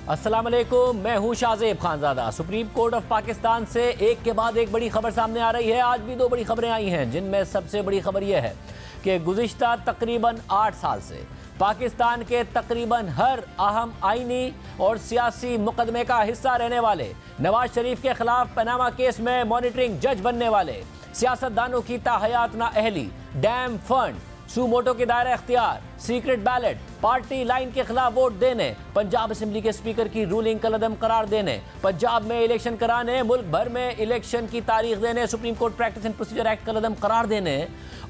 अस्सलाम वालेकुम, मैं हूं Shahzeb Khanzada. Supreme court of Pakistan से एक के बाद एक बड़ी खबर सामने आ रही है। आज भी दो बड़ी खबरें आई हैं, जिनमें सबसे बड़ी खबर यह है कि गुज़िश्ता तकरीबन 8 साल से पाकिस्तान के तकरीबन हर अहम आईनी और सियासी मुकदमे का हिस्सा रहने वाले, नवाज शरीफ के खिलाफ पनामा केस में मॉनिटरिंग जज बनने वाले, सियासतदानों की ताहयात नाअहली, डैम फंड, सूमोटो के दायरा इख्तियार, सीक्रेट बैलेट, पार्टी लाइन के खिलाफ वोट देने, पंजाब असेंबली के स्पीकर की रूलिंग कलअदम करार देने, पंजाब में इलेक्शन कराने, मुल्क भर में इलेक्शन की तारीख देने, supreme court practice and procedure act कलअदम करार देने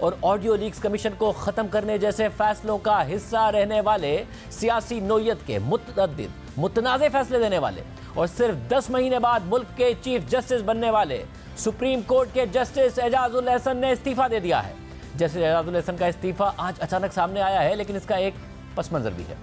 और ऑडियो लीक्स कमीशन को ख़त्म करने जैसे फैसलों का हिस्सा रहने वाले, सियासी नोयत के मुतनाज़ फैसले देने वाले और सिर्फ 10 महीने बाद मुल्क के चीफ जस्टिस बनने वाले सुप्रीम कोर्ट के जस्टिस एजाजुल एहसन ने इस्तीफ़ा दे दिया है। जस्टिस एजाजुल एहसन का इस्तीफ़ा आज अचानक सामने आया है, लेकिन इसका एक पस मंजर भी है।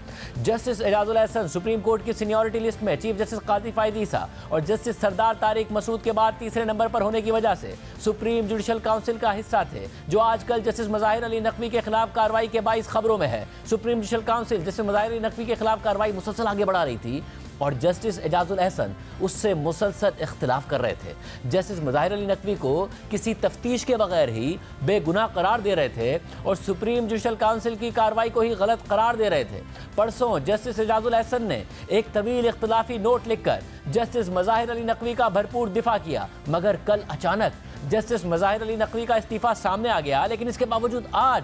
Justice Ijazul Ahsan supreme court की सीनियरिटी लिस्ट में चीफ जस्टिस काजी फायद ईसा और जस्टिस सरदार तारिक मसूद के बाद तीसरे नंबर पर होने की वजह से सुप्रीम जुडिशल काउंसिल का हिस्सा थे, जो आजकल जस्टिस मज़ाहिर अली नकवी के खिलाफ कार्रवाई के बाइस खबरों में है। Supreme judicial council justice Mazahir Ali Naqvi के खिलाफ कार्रवाई मुसलसल आगे बढ़ा रही थी और जस्टिस एजाजुल एहसन उससे मुसलसल इख्तिलाफ कर रहे थे। जस्टिस मज़ाहिर अली नकवी को किसी तफ्तीश के बगैर ही बेगुनाह करार दे रहे थे और सुप्रीम जुडिशल काउंसिल की कार्रवाई को ही गलत करार दे रहे थे। परसों जस्टिस एजाजुल एहसन ने एक तवील इख्तिलाफी नोट लिखकर जस्टिस मज़ाहिर अली नकवी का भरपूर दिफा किया, मगर कल अचानक जस्टिस मज़ाहिर अली नकवी का इस्तीफ़ा सामने आ गया। लेकिन इसके बावजूद आज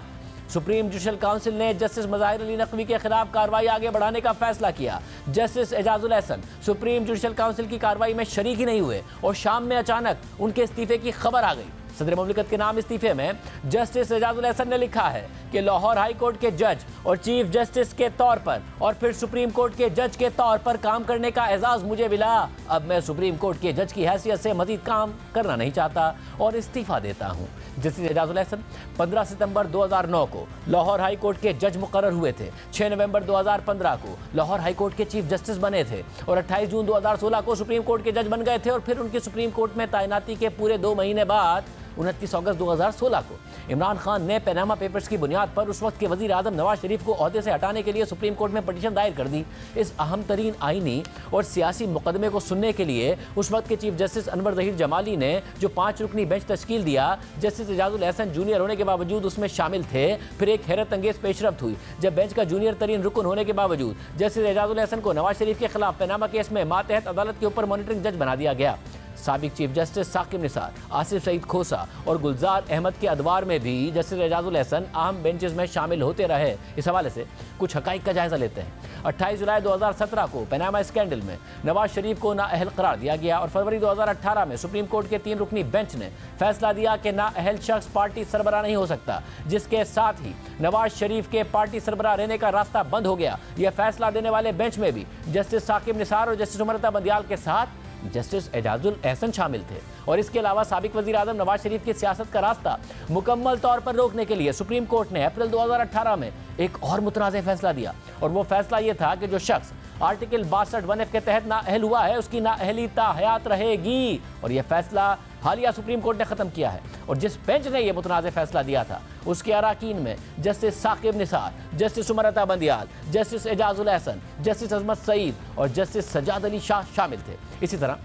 सुप्रीम जुडिशल काउंसिल ने जस्टिस मज़ाहिर अली नकवी के खिलाफ कार्रवाई आगे बढ़ाने का फैसला किया। Justice Ijazul Ahsan supreme judicial council की कार्रवाई में शरीक ही नहीं हुए और शाम में अचानक उनके इस्तीफे की खबर आ गई। सदर मुमलिकत के नाम इस्तीफे में जस्टिस एजाजुल एहसन ने लिखा है कि लाहौर हाई कोर्ट के जज और चीफ जस्टिस के तौर पर और फिर सुप्रीम कोर्ट के जज के तौर पर काम करने का एजाज़ मुझे मिला। अब मैं सुप्रीम कोर्ट के जज की हैसियत से मजीद काम करना नहीं चाहता और इस्तीफ़ा देता हूँ। जस्टिस एजाजुल एहसन 15 सितंबर 2009 को लाहौर हाई कोर्ट के जज मुकर्रर हुए थे। 6 नवंबर 2015 को लाहौर हाई कोर्ट के चीफ जस्टिस बने थे और 28 जून 2016 को सुप्रीम कोर्ट के जज बन गए थे और फिर उनकी सुप्रीम कोर्ट में तैनाती के पूरे 2 महीने बाद 29 अगस्त 2016 को इमरान खान ने पनामा पेपर्स की बुनियाद पर उस वक्त के वजीर आजम नवाज शरीफ को ओहदे से हटाने के लिए सुप्रीम कोर्ट में पटिशन दायर कर दी। इस अहम तरीन आईनी और सियासी मुकदमे को सुनने के लिए उस वक्त के चीफ जस्टिस अनवर ज़हीर जमाली ने जो 5 रुकनी बेंच तश्कील दिया, जस्टिस एजाजुल एहसन जूनियर होने के बावजूद उसमें शामिल थे। फिर एक हैरत अंगेज पेशरफ्त हुई जब बेंच का जूनियर तरीन रुकन होने के बावजूद जस्टिस एजाजुल एहसन को नवाज शरीफ के खिलाफ पनामा केस में मातहत अदालत के ऊपर मॉनिटरिंग जज बना दिया गया। साबिक चीफ जस्टिस साकिब निसार, आसिफ सईद खोसा और गुलजार अहमद के अदवार में भी जस्टिस एजाजुल एहसन अहम बेंचेस में शामिल होते रहे। इस हवाले से कुछ हकाइक का जायजा लेते हैं। 28 जुलाई 2017 को पनामा स्कैंडल में नवाज शरीफ को नाअहल करार दिया गया और फरवरी 2018 में सुप्रीम कोर्ट के 3 रुकनी बेंच ने फैसला दिया कि नाअहल शख्स पार्टी सरबराह नहीं हो सकता, जिसके साथ ही नवाज शरीफ के पार्टी सरबराह रहने का रास्ता बंद हो गया। यह फैसला देने वाले बेंच में भी जस्टिस साकिब निसार और जस्टिस उमर बंदियाल के साथ जस्टिस एजाजुल एहसन शामिल थे और इसके अलावा साबिक वजीर आजम नवाज शरीफ की सियासत का रास्ता मुकम्मल तौर पर रोकने के लिए सुप्रीम कोर्ट ने अप्रैल 2018 में एक और मुतनाज़ फैसला दिया और वो फैसला ये था कि जो शख्स आर्टिकल 62 1F के तहत नाअहल हुआ है उसकी नाअहली ताहयात रहेगी और यह फैसला हालिया सुप्रीम कोर्ट ने ख़त्म किया है। और जिस बेंच ने यह मुतनाज़ फैसला दिया था उसके अराकीन में justice Saqib Nisar, justice Umar Bandial, justice Ijazul Ahsan, justice Azmat Saeed और जस्टिस सज्जाद अली शाह शामिल थे। इसी तरह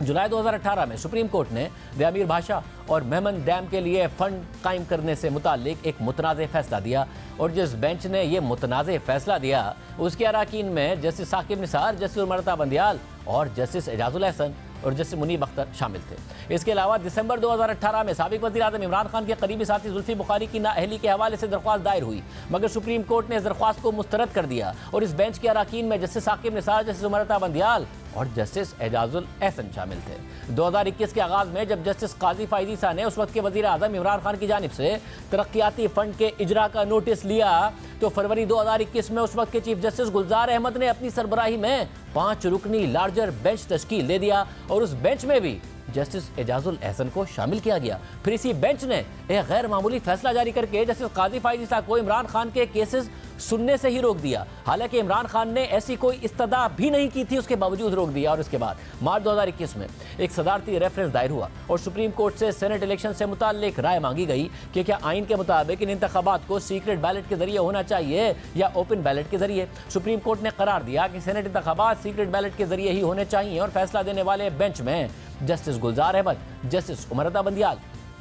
जुलाई 2018 में सुप्रीम कोर्ट ने व्यामीर भाषा और मेमन डैम के लिए फ़ंड कायम करने से मुताल्लिक एक मुतनाज़ फ़ैसला दिया और जिस बेंच ने यह मुतनाज़ फ़ैसला दिया उसके अराकीन में जस्टिस साकिब निसार, जस्टिस उमर बंदियाल और जस्टिस एजाजुल एहसन और जस्टिस मुनीब अख्तर शामिल थे। इसके अलावा दिसंबर 2018 में साबिक वज़ीर आज़म इमरान खान के करीबी साथी जुल्फ़ी बुखारी की नाअहली के हवाले से दरख्वास्त दायर हुई, मगर सुप्रीम कोर्ट ने इस दरख्वास्त को मुस्तरद कर दिया और इस बेंच के अराकीन में जस्टिस साकिब निसार, जस्टिस उमर बंदियाल और जस्टिस एजाजुल एहसन शामिल थे। 2021 के आगाज़ में जब जस्टिस काजी फायद ईसा ने उस वक्त के वज़ीर आज़म इमरान खान की जानिब से तरक्याती फ़ंड के इजरा का नोटिस लिया तो फरवरी 2021 में उस वक्त के चीफ जस्टिस गुलजार अहमद ने अपनी सरबराही में 5 रुकनी लार्जर बेंच तश्कील दे दिया और उस बेंच में भी जस्टिस एजाजुल एहसन को शामिल किया गया। फिर इसी बेंच ने एक गैर मामूली फैसला जारी करके जस्टिस काजी फाइज ईसा को इमरान खान के केसेस सुनने से ही रोक दिया। हालांकि इमरान खान ने ऐसी कोई इस्तदा भी नहीं की थी, उसके बावजूद रोक दिया। और उसके बाद मार्च 2021 में एक सदारती रेफरेंस दायर हुआ और सुप्रीम कोर्ट से सेनेट इलेक्शन से मुताल्लिक राय मांगी गई कि क्या आइन के मुताबिक इन इंतखाबात को सीक्रेट बैलेट के जरिए होना चाहिए या ओपन बैलेट के जरिए। सुप्रीम कोर्ट ने करार दिया कि सेनेट इंतखाबात सीक्रेट बैलेट के जरिए ही होने चाहिए और फैसला देने वाले बेंच में जस्टिस गुलजार Ahmad, justice Umar Ata Bandial,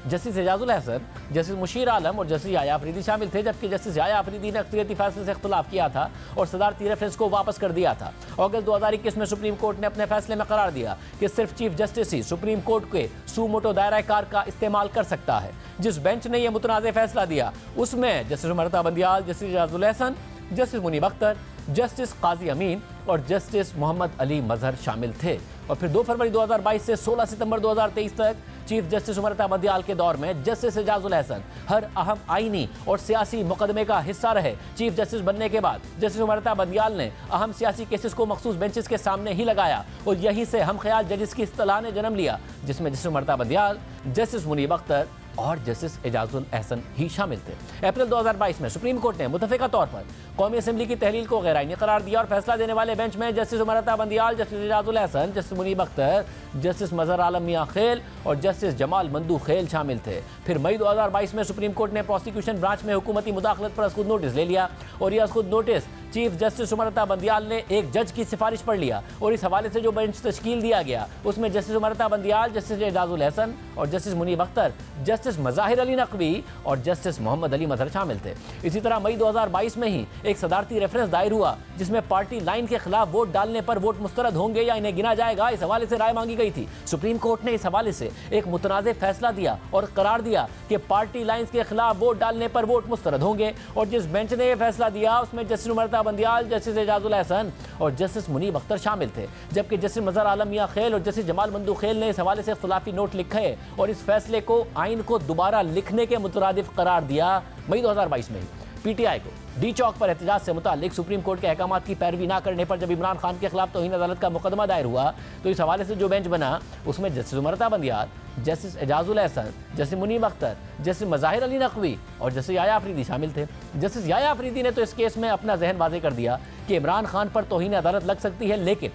justice Ijazul Ahsan, justice Musheer आलम और जस्टिस याया अफरीदी शामिल थे। जबकि जस्टिस याया अफरीदी ने अक्सरियती फैसले से इख्तिलाफ किया था और सदारती रेफरेंस को वापस कर दिया था। अगस्त 2021 में सुप्रीम कोर्ट ने अपने फैसले में करार दिया कि सिर्फ चीफ जस्टिस ही सुप्रीम कोर्ट के सूमोटो दायरा कार का इस्तेमाल कर सकता है। जिस बेंच ने यह मुतनाज़ फैसला दिया उसमें justice Umar Ata Bandial, justice Ijazul Ahsan, justice Munib Akhtar, justice Qazi Amin और जस्टिस मोहम्मद अली मजहर शामिल थे। और फिर 2 फरवरी 2022 से 16 सितंबर 2023 तक चीफ जस्टिस उमर अता बंदियाल के दौर में जस्टिस एजाजुल एहसन हर अहम आईनी और सियासी मुकदमे का हिस्सा रहे। चीफ जस्टिस बनने के बाद जस्टिस उमर अता बंदियाल ने अहम सियासी केसेस को मखसूस बेंचेस के सामने ही लगाया और यहीं से हम ख्याल जजेस की इस्तिलाह ने जन्म लिया, जिसमें जस्टिस उमर अता बंदियाल, जस्टिस मुनीब अख्तर और जस्टिस एजाजुल एहसन ही शामिल थे। अप्रैल 2022 में सुप्रीम कोर्ट ने मुतफ़िका तौर पर कौमी असम्बली की तहलील को गैर आईनी करार दिया और फैसला देने वाले बेंच में justice Umar Ata Bandial, justice Ijazul Ahsan, justice Munib Akhtar, justice Mazhar Alam Miankhel और जस्टिस जमाल मंदू खेल शामिल थे। फिर मई 2022 में सुप्रीम कोर्ट ने प्रोसिक्यूशन ब्रांच में हुकूमती मुदाखलत पर खुद नोटिस ले लिया और यह खुद notice chief justice Umar Ata Bandial ने एक जज की सिफारिश पढ़ लिया और इस हवाले से जो बेंच तश्कील दिया गया उसमें जस्टिस उमर अता बंदियाल, जस्टिस एजाजुल एहसन और जस्टिस मुनीब अख्तर, जस्टिस मज़ाहिर अली नकवी और जस्टिस मोहम्मद अली मजहर शामिल थे। इसी तरह मई 2022 में ही एक सदारती रेफरेंस दायर हुआ जिसमें पार्टी लाइन के खिलाफ वोट डालने पर वोट मुस्तरद होंगे या इन्हें गिना जाएगा, इस हवाले से राय मांगी गई थी। सुप्रीम कोर्ट ने इस हवाले से एक मुतनाज़ फैसला दिया और करार दिया कि पार्टी लाइन्स के खिलाफ वोट डालने पर वोट मुस्तरद होंगे। और जिस बेंच ने यह फैसला दिया उसमें जस्टिस उमर अता बंदियाल, जस्टिस एजाजुल एहसन और जस्टिस मुनीब अख्तर शामिल थे। जबकि जस्टिस मजहर आलम मियां खेल और जस्टिस जमाल मंदू खेल ने इस हवाले से इख्तिलाफी नोट लिखे और इस फैसले को आइन को दोबारा लिखने के मुतरादिफ करार दिया। मई 2022 में ही पीटीआई को डी चौक पर एहतजाज से मुतालिक सुप्रीम कोर्ट के अहकामात की पैरवी न करने पर जब इमरान खान के खिलाफ तौहीन अदालत का मुकदमा दायर हुआ तो इस हवाले से जो बेंच बना उसमें justice Umar Ata Bandial, justice Ijazul Ahsan, justice Munib Akhtar, justice Mazahir Ali Naqvi और जस्टिस याया अफरीदी शामिल थे। जस्टिस याया अफरीदी ने तो इस केस में अपना जहन वाज़ेह कर दिया कि इमरान खान पर तौहीन अदालत लग सकती है, लेकिन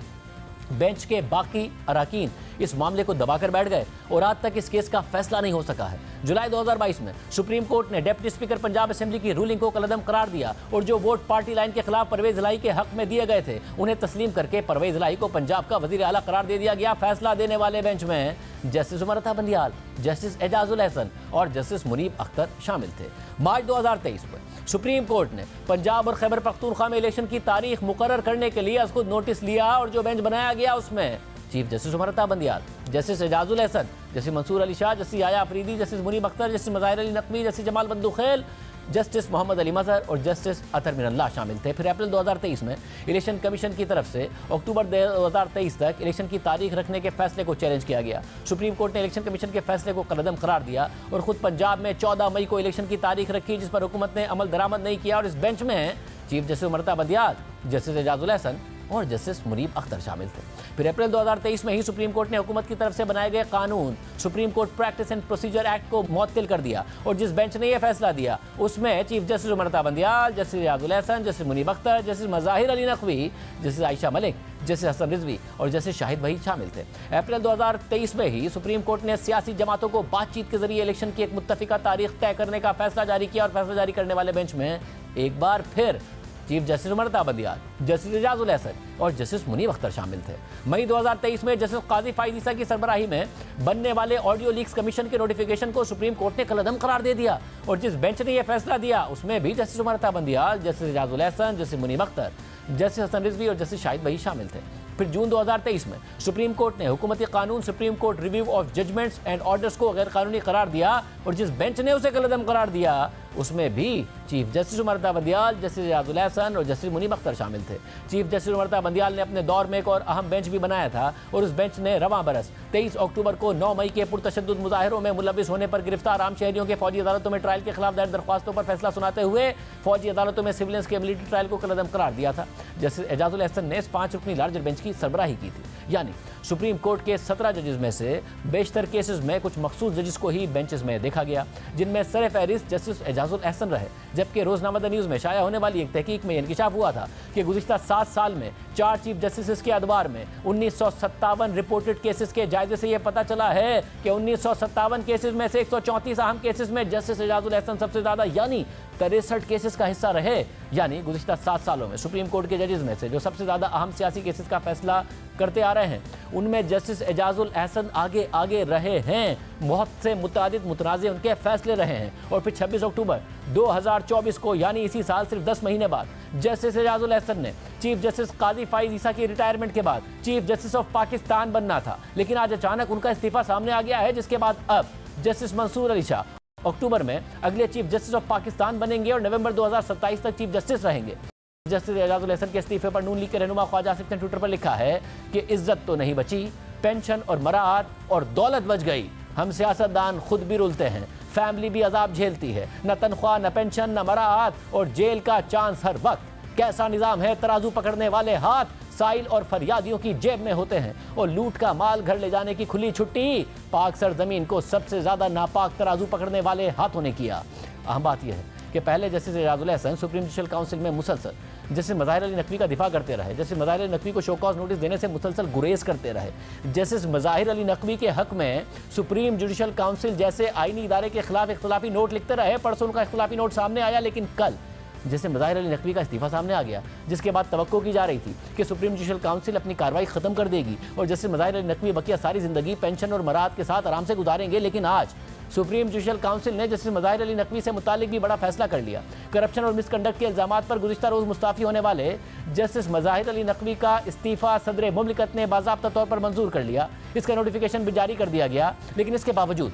बेंच के बाकी अराकीन इस मामले को दबाकर बैठ गए और आज तक इस केस का फैसला नहीं हो सका है। जुलाई 2022 में सुप्रीम कोर्ट ने डिप्टी स्पीकर पंजाब असेंबली की रूलिंग को कलअदम करार दिया और जो वोट पार्टी लाइन के खिलाफ परवेज इलाही के हक में दिए गए थे उन्हें तस्लीम करके परवेज इलाही को पंजाब का वजीर आला करार दे दिया गया। फैसला देने वाले बेंच में जस्टिस उमर अता बंदियाल, जस्टिस एजाजुल एहसन और जस्टिस मुनीब अख्तर शामिल थे। मार्च 2023 में सुप्रीम कोर्ट ने पंजाब और खैबर पख्तूनख्वा में इलेक्शन की तारीख मुकर्रर करने के लिए खुद नोटिस लिया और जो बेंच बनाया गया उसमें chief justice Umar Ata Bandial, justice Ijazul Ahsan, justice Mansoor Ali Shah, justice Yahya Afridi, justice Munib Akhtar, justice Mazahir Ali Naqvi, justice Jamal Mandokhail, justice Mohammad Ali मजहर और जस्टिस अतर मिनल्लाह शामिल थे। फिर अप्रैल 2023 में इलेक्शन कमीशन की तरफ से अक्टूबर 2023 तक इलेक्शन की तारीख रखने के फैसले को चैलेंज किया गया। सुप्रीम कोर्ट ने इलेक्शन कमीशन के फैसले को कलअदम करार दिया और खुद पंजाब में 14 मई को इलेक्शन की तारीख रखी जिस पर हुकूमत ने अमल दरामद नहीं किया और इस बेंच में chief justice Umar Ata Bandial, justice Ijazul Ehsan और जस्टिस मुनीब अख्तर शामिल थे। फिर अप्रैल 2023 में ही सुप्रीम कोर्ट ने हुकूमत की तरफ से बनाए गए कानून supreme court practice and procedure act को मुअत्तिल कर दिया और जिस बेंच ने यह फैसला दिया उसमें chief justice Umar Ata Bandial, justice Ijazul Ahsan, justice Munib Akhtar, justice Mazahir Ali Naqvi, justice Ayesha Malik, justice Hasan Rizvi और जस्टिस शाहिद वहीद शामिल थे। अप्रैल 2023 में ही सुप्रीम कोर्ट ने सियासी जमातों को बातचीत के जरिए इलेक्शन की एक मुत्तफिका तारीख तय करने का फैसला जारी किया और फैसला जारी करने वाले बेंच में एक बार फिर chief justice Umar Ata Bandial, justice Ijazul Ehsan और जस्टिस मुनीब अख्तर शामिल थे। मई 2023 में जस्टिस काजी फाइज ईसा की सरबराही में बनने वाले ऑडियो लीक्स कमीशन के नोटिफिकेशन को सुप्रीम कोर्ट ने कलअदम करार दे दिया और जिस बेंच ने यह फैसला दिया उसमें भी justice Umar Ata Bandial, justice Ijazul Ahsan, justice Munib Akhtar, justice Hasan Rizvi और जस्टिस शाहिद वहीद शामिल थे। फिर जून 2023 में सुप्रीम कोर्ट ने हुकूमती कानून supreme court review of judgments and orders को गैर कानूनी करार दिया और जिस बेंच ने उसे कलअदम करार दिया उसमें भी chief justice उमरता Bandial, justice Ijazul Ehsan और जस्टिस मुनीब अख्तर शामिल थे। चीफ जस्टिस उमरता बंदियाल ने अपने दौर में एक और अहम बेंच भी बनाया था और उस बेंच ने रवां बरस 23 अक्टूबर को 9 मई के पुरतशद्दुद मुजाहिरों में मुलविस होने पर गिरफ्तार आम शहरियों के फौजी अदालतों में ट्रायल के खिलाफ दायर दरख्वास्तों पर फैसला सुनाते हुए फौजी अदालतों में सिविलियंस के मिलिट्री ट्रायल को कलअदम करार दिया था। जस्टिस एजाजुल एहसन ने इस 5 रुकनी लार्जर बेंच की सरबराही की थी, यानी सुप्रीम कोर्ट के 17 जजेस में से बेशतर केसेस में कुछ मखसूस जजेस को ही बेंचेस में देखा गया, जिनमें सर फहरिस्त जस्टिस एजाजुल एहसन रहे। जबकि रोजनामा द न्यूज़ में शाया होने वाली एक तहकीक में इंकिशाफ हुआ था कि गुज़िश्ता 7 साल में 4 चीफ जस्टिस के अदवार में 1957 रिपोर्टेड केसेस के जायजे से यह पता चला है कि 1957 केसेस में से 134 अहम केसेस में जस्टिस एजाजुल एहसन सबसे ज्यादा यानी 63 केसेस का हिस्सा रहे। यानी गुज़िश्ता 7 सालों में सुप्रीम कोर्ट के जजेस में से जो सबसे ज्यादा अहम सियासी केसेस का फैसला करते आ रहे हैं, उनमें जस्टिस एजाजुल एहसन आगे रहे हैं। बहुत से मुतादिद मुतनाज़े उनके फैसले रहे हैं और फिर 26 अक्टूबर 2024 को यानी इसी साल सिर्फ 10 महीने बाद जस्टिस एजाजुल एहसन ने चीफ जस्टिस काजी फाइज ईसा की रिटायरमेंट के बाद चीफ जस्टिस ऑफ पाकिस्तान बनना था, लेकिन आज अचानक उनका इस्तीफा सामने आ गया है, जिसके बाद अब जस्टिस मंसूर अली शाह अक्टूबर में अगले चीफ जस्टिस ऑफ पाकिस्तान बनेंगे और नवंबर 2027 तक चीफ जस्टिस रहेंगे। जस्टिस एजाजुल एहसन के इस्तीफे पर नून लीग के रहनुमा ख्वाजा आसिफ ने ट्विटर पर लिखा है कि इज्जत तो नहीं बची, पेंशन और मराहत और दौलत बच गई। हम सियासतदान खुद भी रुलते हैं, फैमिली भी अजाब झेलती है, न तनख्वाह न पेंशन न मराहत और जेल का चांस हर वक्त। कैसा निज़ाम है, तराजू पकड़ने वाले हाथ साइल और फरियादियों की जेब में होते हैं और लूट का माल घर ले जाने की खुली छुट्टी पाक सरजमीन को सबसे ज्यादा नापाक तराजू पकड़ने वाले हाथों ने किया। अहम बात यह है कि पहले justice Ijazul Ahsan supreme judicial council में मुसलसल जस्टिस मज़ाहिर अली नकवी का दिफा करते रहे, जस्टिस मज़ाहिर अली नकवी को शोकॉज नोटिस देने से मुसलसल गुरेज करते रहे। जस्टिस मज़ाहिर अली नकवी के हक में सुप्रीम जुडिशल काउंसिल जैसे आईनी इदारे के खिलाफ इख्तलाफी नोट लिखते रहे। परसों उनका इख्तलाफी नोट सामने आया, लेकिन कल जैसे मज़ाहिर अली नकवी का इस्तीफा सामने आ गया, जिसके बाद तवक्को की जा रही थी कि सुप्रीम जुडिशल काउंसिल अपनी कार्रवाई खत्म कर देगी और जैसे मज़ाहिर अली नकवी बकिया सारी जिंदगी पेंशन और मराहत के साथ आराम से गुजारेंगे। लेकिन आज सुप्रीम जुडिशल काउंसिल ने जस्टिस मज़ाहिर अली नकवी से मुतालिक भी बड़ा फैसला कर लिया। करप्शन और मिसकंडक्ट के इल्जामात पर गुज़िश्ता रोज़ मुस्ताफ़ी होने वाले जस्टिस मज़ाहिर अली नकवी का इस्तीफा सदर मुमलिकत ने बाज़ाब्ता तौर पर मंजूर कर लिया। इसका नोटिफिकेशन भी जारी कर दिया गया, लेकिन इसके बावजूद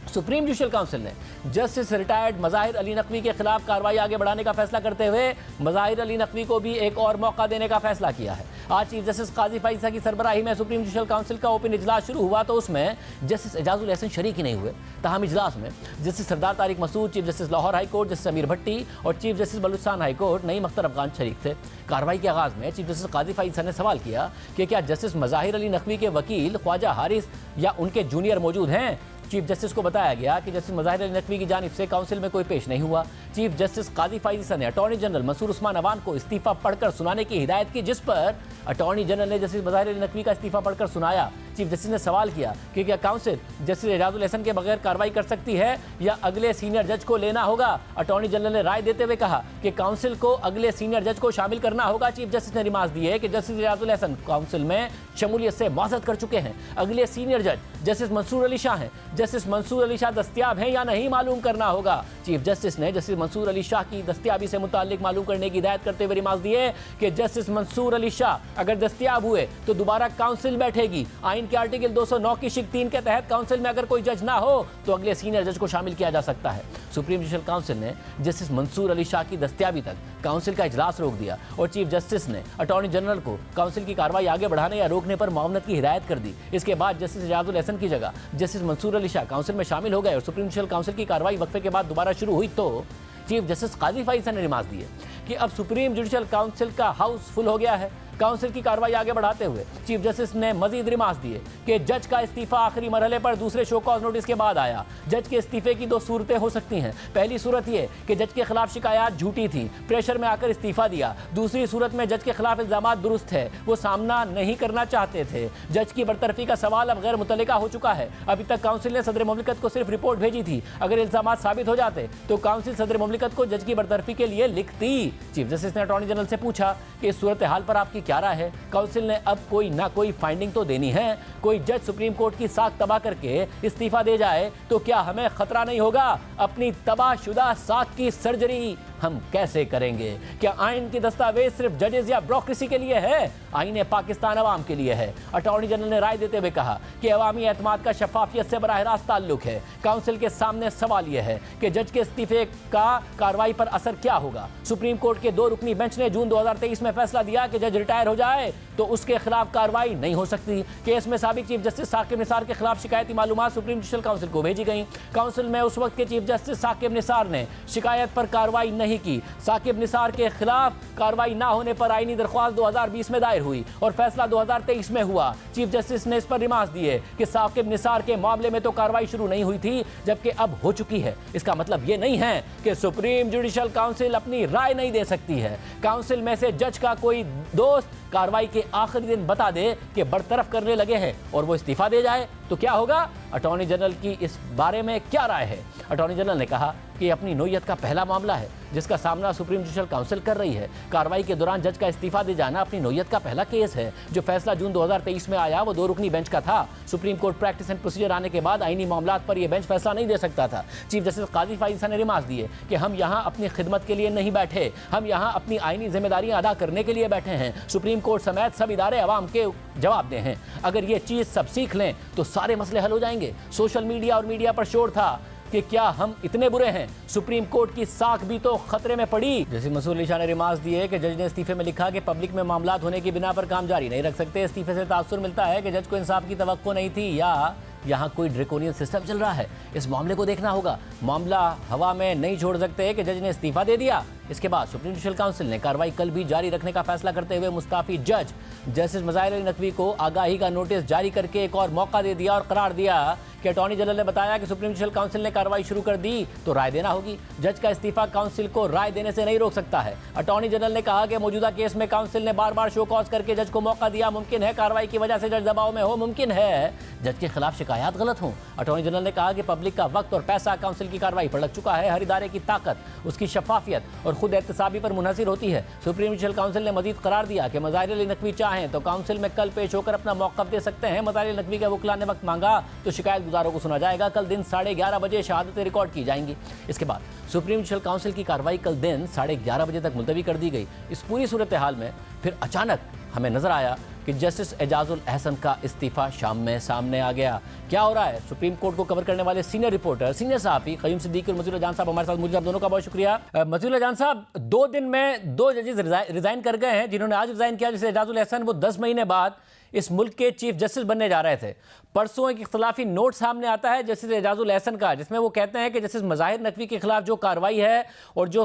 सुप्रीम जुडिशल काउंसिल ने जस्टिस रिटायर्ड मज़ाहिर अली नकवी के खिलाफ कार्रवाई आगे बढ़ाने का फैसला करते हुए मज़ाहिर अली नकवी को भी एक और मौका देने का फैसला किया है। आज चीफ जस्टिस काजी फाइज ईसा की सरबराही में सुप्रीम जुडिशल काउंसिल का ओपन इजलास शुरू हुआ तो उसमें जस्टिस एजाजुल एहसन शरीक ही नहीं हुए। तहम इजलास में justice Sardar Tariq Masood, chief justice Lahore high court justice Amir Bhatti और chief justice Balochistan high court Naeem Akhtar Afghan शरीक थे। कार्रवाई के आगाज़ में चीफ जस्टिस काजी फाइज ईसा ने सवाल किया कि क्या जस्टिस मज़ाहिर अली नकवी के वकील ख्वाजा हारिस या उनके जूनियर मौजूद हैं। चीफ जस्टिस को बताया गया कि जस्टिस मज़ाहिर अली नकवी की जानिब से काउंसिल में कोई पेश नहीं हुआ। चीफ जस्टिस काजी फाइज ईसा ने अटॉर्नी जनरल मंसूर उस्मान अवान को इस्तीफा पढ़कर सुनाने की हिदायत की, जिस पर अटॉर्नी जनरल ने जस्टिस मज़ाहिर अली नकवी का इस्तीफा पढ़कर सुनाया। चीफ जस्टिस ने सवाल किया कि क्या काउंसिल जस्टिस एजाजुल एहसन के बगैर कार्रवाई कर सकती है या अगले सीनियर जज को लेना होगा। अटॉर्नी जनरल ने राय देते हुए कहा कि काउंसिल को अगले सीनियर जज को शामिल करना होगा। चीफ जस्टिस ने रिमार्क दिए है कि जस्टिस एजाजुल एहसन काउंसिल में शमूलियत से मुआज़त कर चुके हैं। अगले सीनियर जज जस्टिस मंसूर अली शाह हैं। जस्टिस मंसूर अली शाह दस्तयाब हैं या नहीं मालूम करना होगा। चीफ जस्टिस ने जस्टिस मंसूर अली शाह की दस्तयाबी से मुताल्लिक मालूम करने की हिदायत करते हुए रिमार्क दिए कि जस्टिस मंसूर अली शाह अगर दस्तयाब हुए तो दोबारा काउंसिल बैठेगी। आइन के आर्टिकल 209 की शिक 3 के तहत काउंसिल में अगर कोई जज ना हो तो अगले सीनियर जज को शामिल किया जा सकता है। सुप्रीम जुडिशल काउंसिल ने जस्टिस मंसूर अली शाह की दस्तयाबी तक काउंसिल का इजलास रोक दिया और चीफ जस्टिस ने अटॉर्नी जनरल को काउंसिल की कार्रवाई आगे बढ़ाने या रोकने पर मुआवनत की हिदायत कर दी। इसके बाद जस्टिस एजाजुल एहसन की जगह जस्टिस मंसूर अली शाह काउंसिल में शामिल हो गए और सुप्रीम जुडिशल काउंसिल की कार्रवाई वक्फे के बाद दोबारा शुरू हुई तो चीफ जस्टिस काजी फाइज ईसा ने रिमार्क दिए कि अब सुप्रीम जुडिशल काउंसिल का हाउस फुल हो गया है। काउंसिल की कार्रवाई आगे बढ़ाते हुए चीफ जस्टिस ने मजीद रिमार्क दिए कि जज का इस्तीफा आखिरी मरहले पर दूसरे शो कॉज नोटिस के बाद आया। जज के इस्तीफे की 2 सूरतें हो सकती हैं। पहली सूरत यह कि जज के खिलाफ शिकायत झूठी थी, प्रेशर में आकर इस्तीफा दिया। दूसरी सूरत में जज के खिलाफ इल्जामात दुरुस्त है, वो सामना नहीं करना चाहते थे। जज की बरतरफी का सवाल अब गैर मुतल्लिका हो चुका है। अभी तक काउंसिल ने सदर मुमलिकत को सिर्फ रिपोर्ट भेजी थी। अगर इल्जामात साबित हो जाते तो काउंसिल सदर मुमलिकत को जज की बरतरफी के लिए लिखती। चीफ जस्टिस ने अटॉर्नी जनरल से पूछा कि इस सूरत हाल पर आपकी क्या राय है। काउंसिल ने अब कोई ना कोई फाइंडिंग तो देनी है। कोई जज सुप्रीम कोर्ट की साख तबाह करके इस्तीफा दे जाए तो क्या हमें खतरा नहीं होगा अपनी तबाहशुदा साख की सर्जरी हम कैसे करेंगे? क्या आइन के दस्तावेज सिर्फ जजेस या ब्यूरोक्रेसी के लिए है? आइन पाकिस्तान अवाम के लिए है। अटॉर्नी जनरल ने राय देते हुए कहा कि अवामी एतमाद का शफाफियत से बराह रास्त ताल्लुक है। काउंसिल के सामने सवाल यह है कि जज के इस्तीफे का कार्रवाई पर असर क्या होगा। सुप्रीम कोर्ट के 2 रुकनी बेंच ने जून 2023 में फैसला दिया कि जज रिटायर हो जाए तो उसके खिलाफ कार्रवाई नहीं हो सकती। केस में साबिक चीफ जस्टिस साकिब निसार के खिलाफ शिकायती मालूमात सुप्रीम जुडिशल काउंसिल को भेजी गई। काउंसिल में उस वक्त के चीफ जस्टिस साकिब निसार ने शिकायत पर कार्रवाई नहीं की। साकिब निसार के खिलाफ कार्रवाई न होने पर आईनी दरख्वास्त 2020 में दायर हुई और फैसला 2023 में हुआ। चीफ जस्टिस ने इस पर रिमार्क्स दिए कि साकिब निसार के मामले में तो कार्रवाई शुरू नहीं हुई थी, जबकि अब हो चुकी है। इसका मतलब ये नहीं है कि सुप्रीम जुडिशल काउंसिल अपनी राय नहीं दे सकती है। काउंसिल में से जज का कोई दोस्त कार्रवाई के आखिरी दिन बता दे कि बरतरफ करने लगे हैं और वो इस्तीफा दे जाए तो क्या होगा? अटॉर्नी जनरल की इस बारे में क्या राय है? अटॉर्नी जनरल ने कहा कि अपनी नोयत का पहला मामला है जिसका सामना सुप्रीम जुडिशल काउंसिल कर रही है। कार्रवाई के दौरान जज का इस्तीफा दे जाना अपनी नोयत का पहला केस है। जो फैसला जून 2023 में आया वो 2 रुकनी बेंच का था। Supreme court practice and procedure आने के बाद आईनी मामलात पर यह बेंच फैसला नहीं दे सकता था। चीफ जस्टिस काजी फाइजा ने रिमार्क्स दिए कि हम यहाँ अपनी खिदमत के लिए नहीं बैठे, हम यहाँ अपनी आईनी जिम्मेदारियां अदा करने के लिए बैठे हैं। सुप्रीम कोर्ट समेत सब इदारे अवाम के जवाब दे हैं। अगर ये चीज़ सब सीख लें तो सारे मसले हल हो जाएंगे। सोशल मीडिया और मीडिया पर शोर था कि क्या हम इतने बुरे हैं? सुप्रीम कोर्ट की साख भी तो खतरे में पड़ी। जैसे मसूद अली शाह ने रिमार्क्स दिए कि जज ने इस्तीफे में लिखा कि पब्लिक में मामलात होने की बिना पर काम जारी नहीं रख सकते। इस्तीफे से तासुर मिलता है कि जज को इंसाफ की तवक्को नहीं थी या यहाँ कोई ड्रेकोनियन सिस्टम चल रहा है। इस मामले को देखना होगा। मामला हवा में नहीं छोड़ सकते कि जज ने इस्तीफा दे दिया। इसके बाद सुप्रीम जुडिशल काउंसिल ने कार्रवाई कल भी जारी रखने का फैसला करते हुए मुस्ताफी जज जस्टिस मज़ाहिर अली नकवी को आगाही का नोटिस जारी करके एक और मौका दे दिया और करार दिया कि अटॉर्नी जनरल ने बताया कि सुप्रीम जुडिशल काउंसिल ने कार्रवाई शुरू कर दी तो राय देना होगी। जज का इस्तीफा काउंसिल को राय देने से नहीं रोक सकता है। अटॉर्नी जनरल ने कहा कि मौजूदा केस में काउंसिल ने बार बार शो कॉज करके जज को मौका दिया। मुमकिन है कार्रवाई की वजह से जज दबाव में हो, मुमकिन है जज के खिलाफ शिकायत गलत हो। अटॉर्नी जनरल ने कहा कि पब्लिक का वक्त और पैसा काउंसिल की कार्रवाई पर लग चुका है। हर इदारे की ताकत उसकी शफाफियत और खुद एहतसाबी पर मुनहसिर होती है। सुप्रीम जुडिशल काउंसिल ने मजीद करार दिया कि मज़ाहिर अली नकवी चाहें तो काउंसिल में कल पेश होकर अपना मौक़िफ़ दे सकते हैं। मज़ाहिर अली नकवी के वकील ने वक्त मांगा तो शिकायत गुजारों को सुना जाएगा। कल दिन 11:30 बजे शहादतें रिकॉर्ड की जाएंगी। इसके बाद सुप्रीम जुडिशल काउंसिल की कार्रवाई कल दिन 11:30 बजे तक मुलतवी कर दी गई। इस पूरी सूरत हाल में फिर अचानक हमें नजर आया कि जस्टिस एजाजुल अहसन का इस्तीफा शाम में सामने आ गया। क्या हो रहा है? सुप्रीम कोर्ट को कवर करने वाले सीनियर रिपोर्टर, सीनियर सहाफ़ी क़य्यूम सिद्दीकी और मज़ीद जान साहब हमारे साथ मौजूद। आप दोनों का बहुत शुक्रिया। मज़ीद जान साहब, 2 दिन में 2 जजेस रिज़ाइन कर गए हैं। जिन्होंने आज रिज़ाइन किया, जैसे एजाजुल अहसन, वो 10 महीने बाद इस मुल्क के चीफ जस्टिस बनने जा रहे थे। परसों एक इख्तलाफी नोट सामने आता है जस्टिस एजाजुल अहसन का, जिसमें वो कहते हैं कि जस्टिस मज़ाहिर नकवी के खिलाफ जो कार्रवाई है और जो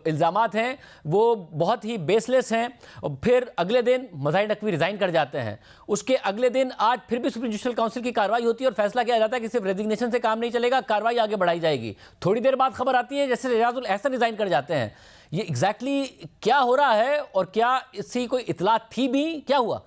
इल्ज़ामात हैं वो बहुत ही बेसलेस हैं। और फिर अगले दिन मज़ाहिर नकवी रिज़ाइन कर जाते हैं। उसके अगले दिन आज फिर भी सुप्रीम जुडिशल काउंसिल की कार्रवाई होती है और फैसला किया जाता है कि सिर्फ रेजिग्नेशन से काम नहीं चलेगा, कार्रवाई आगे बढ़ाई जाएगी। थोड़ी देर बाद खबर आती है जस्टिस एजाजुल अहसन रिज़ाइन कर जाते हैं। ये एग्जैक्टली क्या हो रहा है और क्या इसकी कोई इतला थी भी? क्या हुआ?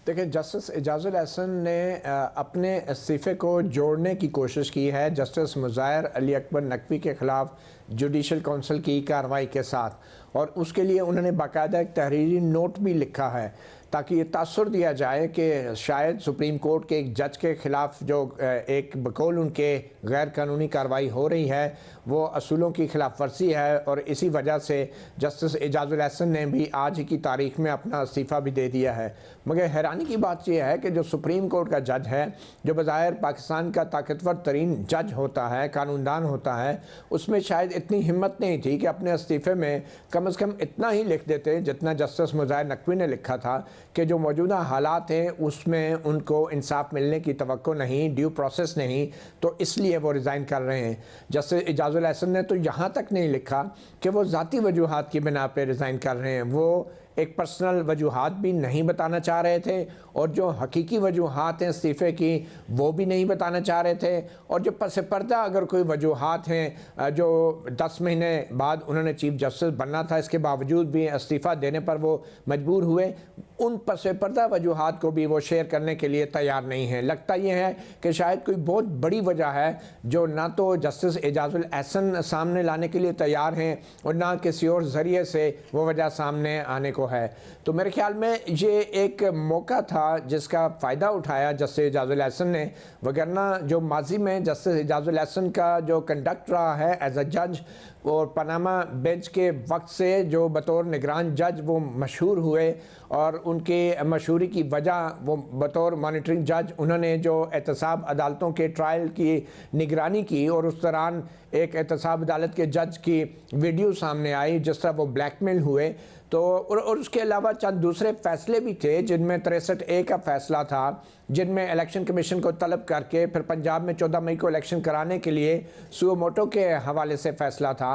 देखिए, जस्टिस एजाजुल अहसन ने अपने इस्तीफ़े को जोड़ने की कोशिश की है जस्टिस मज़ाहिर अली अकबर नकवी के ख़िलाफ़ जुडिशल काउंसिल की कार्रवाई के साथ, और उसके लिए उन्होंने बाकायदा एक तहरीरी नोट भी लिखा है ताकि ये तासुर दिया जाए कि शायद सुप्रीम कोर्ट के एक जज के ख़िलाफ़ जो एक बकौल उनके गैर कानूनी कार्रवाई हो रही है वो असूलों की खिलाफ वर्जी है। और इसी वजह से जस्टिस एजाजुल अहसन ने भी आज ही की तारीख में अपना इस्तीफ़ा भी दे दिया है। मगर हैरानी की बात यह है कि जो सुप्रीम कोर्ट का जज है, जो बज़ाहिर पाकिस्तान का ताकतवर तरीन जज होता है, कानूनदान होता है, उसमें शायद इतनी हिम्मत नहीं थी कि अपने इस्तीफ़े में कम से कम इतना ही लिख देते जितना जस्टिस मज़ाहिर नकवी ने लिखा था कि जो मौजूदा हालात हैं उसमें उनको इंसाफ मिलने की तवक्को नहीं, ड्यू प्रोसेस नहीं, तो इसलिए वो रिज़ाइन कर रहे हैं। जस्टिस एजाजुल अहसन ने तो यहाँ तक नहीं लिखा कि वो ज़ाती वजूहात की बिना पे रिज़ाइन कर रहे हैं, वो एक पर्सनल वजूहात भी नहीं बताना चाह रहे थे और जो हकीकी वजूहात हैं इस्तीफ़े की वो भी नहीं बताना चाह रहे थे। और जो पस पर्दा अगर कोई वजूहात हैं जो 10 महीने बाद उन्होंने चीफ जस्टिस बनना था, इसके बावजूद भी इस्तीफ़ा देने पर वो मजबूर हुए, उन पस पर्दा वजूहात को भी वो शेयर करने के लिए तैयार नहीं हैं। लगता ये है कि शायद कोई बहुत बड़ी वजह है जो ना तो जस्टिस एजाजुल अहसन सामने लाने के लिए तैयार हैं और ना किसी और ज़रिए से वो वजह सामने आने को है। तो मेरे ख्याल में ये एक मौका था जिसका फ़ायदा उठाया जस्टिस एजाजुल अहसन ने, वगरना जो माजी में जस्टिस एजाजुल अहसन का जो कंडक्ट रहा है एज अ जज, और पनामा बेंच के वक्त से जो बतौर निगरान जज वो मशहूर हुए और उनके मशहूरी की वजह वो बतौर मॉनिटरिंग जज उन्होंने जो एहतसाब अदालतों के ट्रायल की निगरानी की और उस दौरान एक एहतसाब अदालत के जज की वीडियो सामने आई जिस तरह वो ब्लैकमेल हुए। तो और उसके अलावा चंद दूसरे फैसले भी थे जिनमें 63A का फैसला था, जिनमें इलेक्शन कमीशन को तलब करके फिर पंजाब में 14 मई को इलेक्शन कराने के लिए सुओ मोटो के हवाले से फैसला था।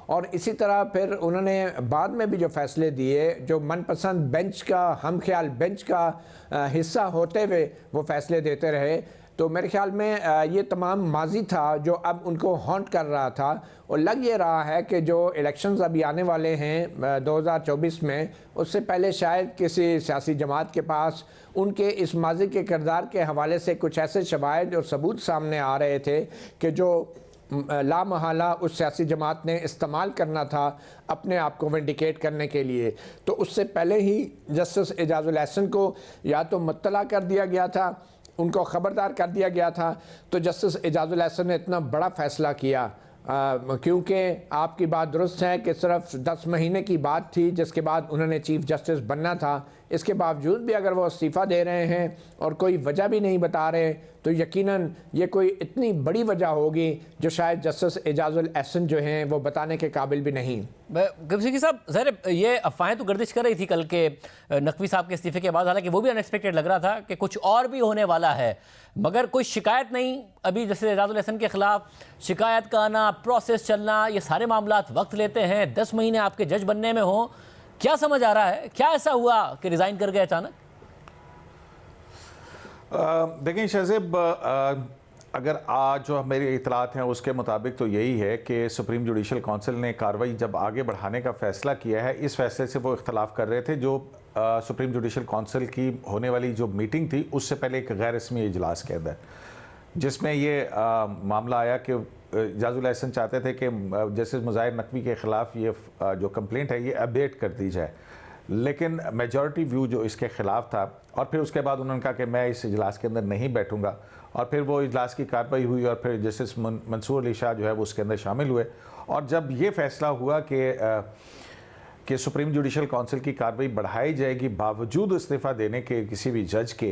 और इसी तरह फिर उन्होंने बाद में भी जो फैसले दिए जो मनपसंद बेंच का हम ख्याल बेंच का हिस्सा होते हुए वो फैसले देते रहे। तो मेरे ख्याल में ये तमाम माजी था जो अब उनको हॉन्ट कर रहा था और लग ये रहा है कि जो इलेक्शंस अभी आने वाले हैं 2024 में उससे पहले शायद किसी सियासी जमात के पास उनके इस माजी के किरदार के हवाले से कुछ ऐसे शवाहिद और सबूत सामने आ रहे थे कि जो लामहला उस सियासी जमात ने इस्तेमाल करना था अपने आप को विंडिकेट करने के लिए। तो उससे पहले ही जस्टिस एजाजुल एहसन को या तो मुत्तला कर दिया गया था, उनको ख़बरदार कर दिया गया था। तो जस्टिस एजाजुल एहसन ने इतना बड़ा फ़ैसला किया क्योंकि आपकी बात दुरुस्त है कि सिर्फ 10 महीने की बात थी जिसके बाद उन्होंने चीफ़ जस्टिस बनना था। इसके बावजूद भी अगर वो इस्तीफ़ा दे रहे हैं और कोई वजह भी नहीं बता रहे तो यकीनन ये कोई इतनी बड़ी वजह होगी जो शायद जस्टिस एजाजुल एहसन जो हैं वो बताने के काबिल भी नहीं। गमशेकी साहब, ज़ाहिर ये अफवाहें तो गर्दिश कर रही थी कल के नकवी साहब के इस्तीफे के बाद, हालांकि वो भी अनएक्सपेक्टेड लग रहा था कि कुछ और भी होने वाला है, मगर कोई शिकायत नहीं। अभी जैसे एजाजुल एहसन के खिलाफ शिकायत का आना, प्रोसेस चलना, ये सारे मामला वक्त लेते हैं। 10 महीने आपके जज बनने में हो, क्या समझ आ रहा है, क्या ऐसा हुआ कि रिज़ाइन कर गए अचानक? देखें शहज़ेब, अगर आज जो मेरी इतलात हैं उसके मुताबिक तो यही है कि सुप्रीम जुडिशल काउंसिल ने कार्रवाई जब आगे बढ़ाने का फ़ैसला किया है, इस फैसले से वो इख्तलाफ कर रहे थे। जो सुप्रीम जुडिशल काउंसिल की होने वाली जो मीटिंग थी उससे पहले एक गैर रस्मी इजलास के अंदर जिसमें ये मामला आया कि एजाजुल एहसन चाहते थे कि जस्टिस मुज़ाहिर नकवी के ख़िलाफ़ ये जो कंप्लेंट है ये अपडेट कर दी जाए, लेकिन मेजॉरिटी व्यू जो इसके ख़िलाफ़ था। और फिर उसके बाद उन्होंने कहा कि मैं इस इजलास के अंदर नहीं बैठूंगा, और फिर वो इजलास की कार्रवाई हुई और फिर जस्टिस मंसूर अली शाह जो है वो उसके अंदर शामिल हुए। और जब ये फ़ैसला हुआ कि सुप्रीम जुडिशल काउंसिल की कार्रवाई बढ़ाई जाएगी बावजूद इस्तीफ़ा देने के किसी भी जज के,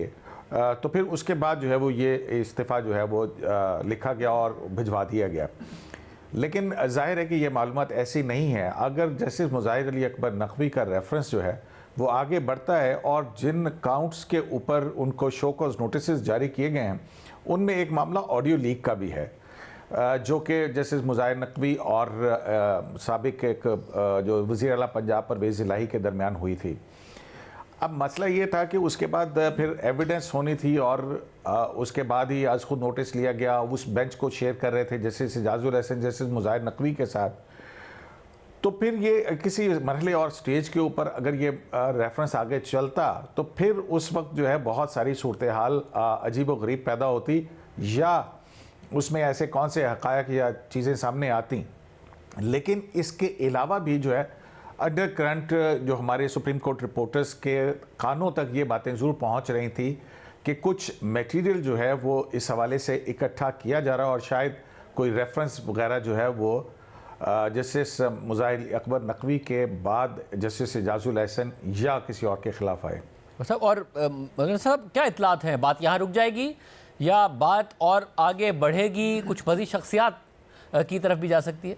तो फिर उसके बाद जो है वो ये इस्तीफ़ा जो है वो लिखा गया और भिजवा दिया गया। लेकिन जाहिर है कि ये मालूमात ऐसी नहीं है। अगर जस्टिस मुज़ाहिर अली अकबर नकवी का रेफरेंस जो है वो आगे बढ़ता है और जिन काउंट्स के ऊपर उनको शो कॉज नोटिस जारी किए गए हैं उनमें एक मामला ऑडियो लीक का भी है जो कि जस्टिस मुज़ाहिर नकवी और साबिक एक जो वज़ीर आला पंजाब परवेज़ इलाही के दरमियान हुई थी। अब मसला ये था कि उसके बाद फिर एविडेंस होनी थी और उसके बाद ही आज खुद नोटिस लिया गया। उस बेंच को शेयर कर रहे थे जस्टिस एजाजुल एहसन जस्टिस मुज़ाहिर नकवी के साथ। तो फिर ये किसी मरहले और स्टेज के ऊपर अगर ये रेफरेंस आगे चलता तो फिर उस वक्त जो है बहुत सारी सूरत हाल अजीब व गरीब पैदा होती, या उसमें ऐसे कौन से हक़ायक़ या चीज़ें सामने आती। लेकिन इसके अलावा भी जो है अंडर करंट जो हमारे सुप्रीम कोर्ट रिपोर्टर्स के कानों तक ये बातें ज़रूर पहुंच रही थी कि कुछ मटेरियल जो है वो इस हवाले से इकट्ठा किया जा रहा है और शायद कोई रेफरेंस वगैरह जो है वो जस्टिस मुज़ाहिर अकबर नकवी के बाद जस्टिस एजाजुल एहसन या किसी और के ख़िलाफ़ आए। साहब, और मगर साहब क्या इतलात हैं, बात यहाँ रुक जाएगी या बात और आगे बढ़ेगी, कुछ मज़ीद शख्सियात की तरफ भी जा सकती है?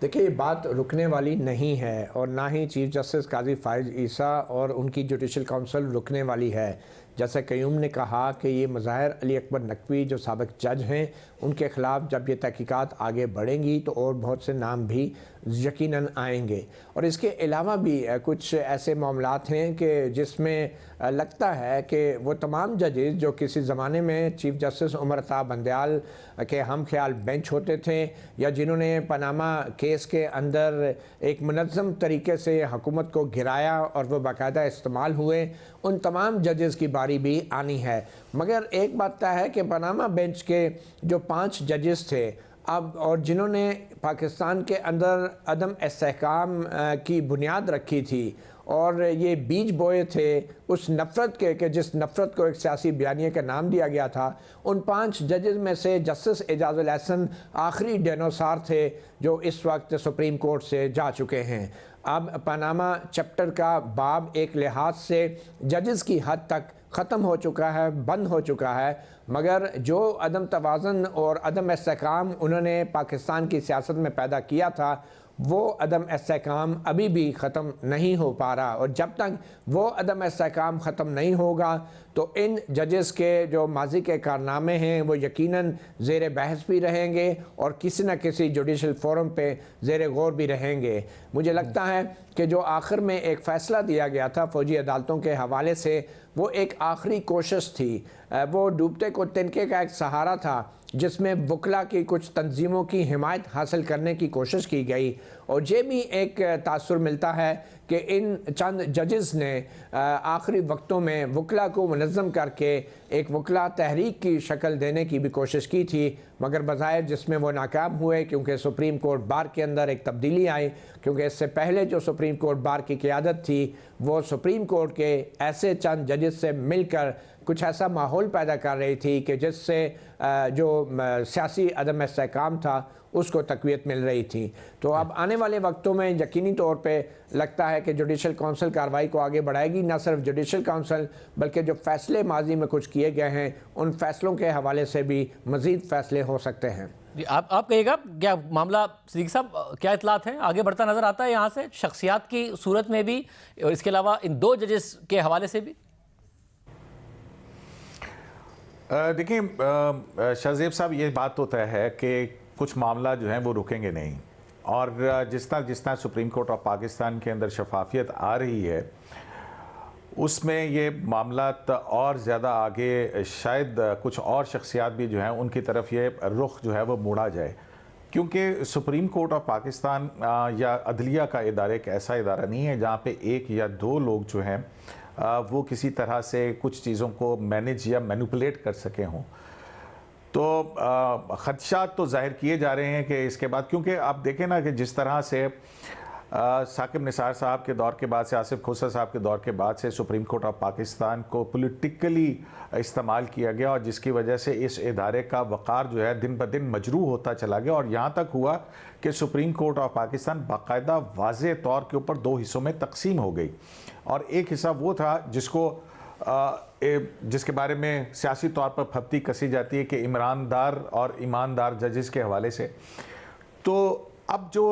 देखिए, ये बात रुकने वाली नहीं है और ना ही चीफ जस्टिस काजी फाइज ईसा और उनकी जुडिशल काउंसिल रुकने वाली है। जैसे कयूम ने कहा कि ये मुज़ाहिर अली अकबर नकवी जो साबिक जज हैं उनके ख़िलाफ़ जब ये तहकीकात आगे बढ़ेंगी तो और बहुत से नाम भी यकीनन आएंगे। और इसके अलावा भी कुछ ऐसे मामलात हैं कि जिसमें लगता है कि वो तमाम जजेस जो किसी ज़माने में चीफ जस्टिस उमर अता बंदयाल के हम ख्याल बेंच होते थे या जिन्होंने पनामा केस के अंदर एक मुनज़्ज़म तरीके से हुकूमत को गिराया और वो बाकायदा इस्तेमाल हुए, उन तमाम जजेस की बारी भी आनी है। मगर एक बात तय है कि पनामा बेंच के जो 5 जजेस थे अब और जिन्होंने पाकिस्तान के अंदर अदम इस्तेहकाम की बुनियाद रखी थी और ये बीज बोए थे उस नफ़रत के कि जिस नफ़रत को एक सियासी बयानिए का नाम दिया गया था। उन 5 जजेस में से जस्टिस एजाजुल एहसन आखिरी डायनासोर थे जो इस वक्त सुप्रीम कोर्ट से जा चुके हैं। अब पनामा चैप्टर का बाब एक लिहाज से जजेस की हद तक ख़त्म हो चुका है, बंद हो चुका है, मगर जो अदम तवाज़ुन और अदम इस्तेहकाम उन्होंने पाकिस्तान की सियासत में पैदा किया था वो अदम इस्तेहकाम अभी भी ख़त्म नहीं हो पा रहा। और जब तक वो अदम इस्तेहकाम ख़त्म नहीं होगा तो इन जजेस के जो माजी के कारनामे हैं वो यकीनन ज़ेर बहस भी रहेंगे और किसी न किसी जुडिशल फोरम पे ज़ेर गौर भी रहेंगे। मुझे लगता है कि जो आखिर में एक फ़ैसला दिया गया था फ़ौजी अदालतों के हवाले से वो एक आखिरी कोशिश थी, वो डूबते को तिनके का एक सहारा था जिसमें वकला की कुछ तंजीमों की हिमायत हासिल करने की कोशिश की गई। और ये भी एक तासुर मिलता है कि इन चंद जजेस ने आखिरी वक्तों में वकला को मुनज़्ज़म करके एक वकला तहरीक की शक्ल देने की भी कोशिश की थी, मगर बज़ाहिर जिसमें वो नाकाम हुए क्योंकि सुप्रीम कोर्ट बार के अंदर एक तब्दीली आई। क्योंकि इससे पहले जो सुप्रीम कोर्ट बार की क़यादत थी वो सुप्रीम कोर्ट के ऐसे चंद जजेस से मिलकर कुछ ऐसा माहौल पैदा कर रही थी कि जिससे जो सियासी अदम इस्तेहकाम था उसको तक़वियत मिल रही थी। तो अब आने वाले वक्तों में यकीनी तौर पे लगता है कि जुडिशल काउंसिल कार्रवाई को आगे बढ़ाएगी। न सिर्फ जुडिशल काउंसिल बल्कि जो फ़ैसले माजी में कुछ किए गए हैं उन फ़ैसलों के हवाले से भी मज़ीद फ़ैसले हो सकते हैं। जी आप कहिएगा क्या मामला सिद्दीकी साहब, क्या इतलात हैं? आगे बढ़ता नज़र आता है यहाँ से शख्सियात की सूरत में भी और इसके अलावा इन 2 जजेस के हवाले से भी? देखिए शाहजेब साहब, ये बात तो तय है कि कुछ मामला जो हैं वो रुकेंगे नहीं, और जिस तरह सुप्रीम कोर्ट ऑफ पाकिस्तान के अंदर शफाफियत आ रही है उसमें ये मामला और ज़्यादा आगे शायद कुछ और शख्सियात भी जो हैं उनकी तरफ ये रुख जो है वो मोड़ा जाए, क्योंकि सुप्रीम कोर्ट ऑफ पाकिस्तान या अदलिया का इदारा एक ऐसा इदारा नहीं है जहाँ पे 1 या 2 लोग जो हैं वो किसी तरह से कुछ चीज़ों को मैनेज या मैनिपुलेट कर सके हों। तो ख़दशात तो ज़ाहिर किए जा रहे हैं कि इसके बाद, क्योंकि आप देखें ना कि जिस तरह से साकिब निसार साहब के दौर के बाद से, आसिफ खोसर साहब के दौर के बाद से सुप्रीम कोर्ट ऑफ पाकिस्तान को पॉलिटिकली इस्तेमाल किया गया और जिसकी वजह से इस इदारे का वक़ार जो है दिन ब दिन मजरूह होता चला गया, और यहाँ तक हुआ कि सुप्रीम कोर्ट ऑफ पाकिस्तान बाकायदा वाज़े तौर के ऊपर 2 हिस्सों में तकसीम हो गई। और एक हिस्सा वो था जिसके बारे में सियासी तौर पर फप्ती कसी जाती है कि ईमानदार और ईमानदार जजेस के हवाले से। तो अब जो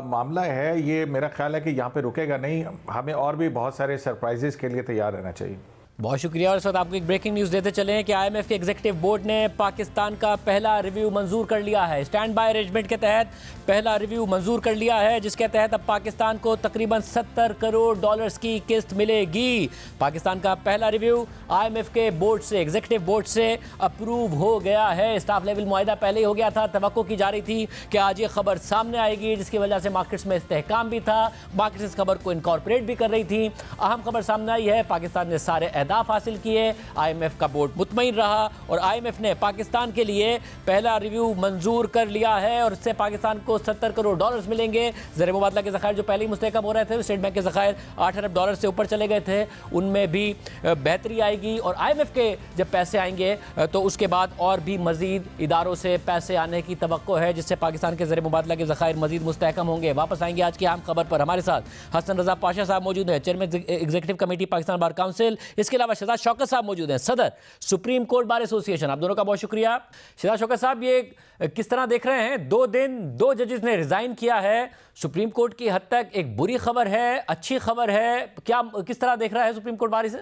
मामला है ये मेरा ख्याल है कि यहाँ पे रुकेगा नहीं, हमें और भी बहुत सारे सरप्राइजेस के लिए तैयार रहना चाहिए। बहुत शुक्रिया। और इस वक्त आपको एक ब्रेकिंग न्यूज़ देते चले हैं कि IMF के एग्जीक्यूटिव बोर्ड ने पाकिस्तान का पहला रिव्यू मंजूर कर लिया है। स्टैंड बाय अरेंजमेंट के तहत पहला रिव्यू मंजूर कर लिया है, जिसके तहत अब पाकिस्तान को तकरीबन $70 करोड़ की किस्त मिलेगी। पाकिस्तान का पहला रिव्यू IMF के बोर्ड से, एग्जीक्यूटिव बोर्ड से अप्रूव हो गया है। स्टाफ लेवल मुआहिदा पहले ही हो गया था, तवक्को की जा रही थी कि आज ये खबर सामने आएगी, जिसकी वजह से मार्केट्स में इस्तेहकाम भी था, मार्केट्स इस खबर को इनकॉर्पोरेट भी कर रही थी। अहम खबर सामने आई है, पाकिस्तान ने सारे अहदाफ हासिल किए, IMF का बोर्ड मुतमईन रहा और IMF ने पाकिस्तान के लिए पहला रिव्यू मंजूर कर लिया है और इससे पाकिस्तान को $70 करोड़ मिलेंगे। ज़र मुबादला के ज़खायर जो पहले ही मुस्तहकम हो रहे थे, स्टेट बैंक के ज़खायर $8 अरब से ऊपर चले गए थे, उनमें भी बेहतरी आएगी और IMF के जब पैसे आएंगे तो उसके बाद और भी मज़ीद इदारों से पैसे आने की तवक्को है, जिससे पाकिस्तान के ज़र मुबादला के ज़खायर मज़ीद मुस्तहकम होंगे। वापस आएंगे आज की अहम खबर पर। हमारे साथ हसन रज़ा पाशा साहब मौजूद हैं, chairman executive committee Pakistan bar council. इसके अलावा शहजाद शौकत साहब मौजूद हैं, सदर सुप्रीम कोर्ट बार एसोसिएशन। आप दोनों का बहुत शुक्रिया। शहजाद शौकत साहब, ये किस तरह देख रहे हैं? 2 दिन 2 जजेस ने रिजाइन किया है, सुप्रीम कोर्ट की हद तक एक बुरी खबर है, अच्छी खबर है, क्या किस तरह देख रहा है सुप्रीम कोर्ट बार इसे?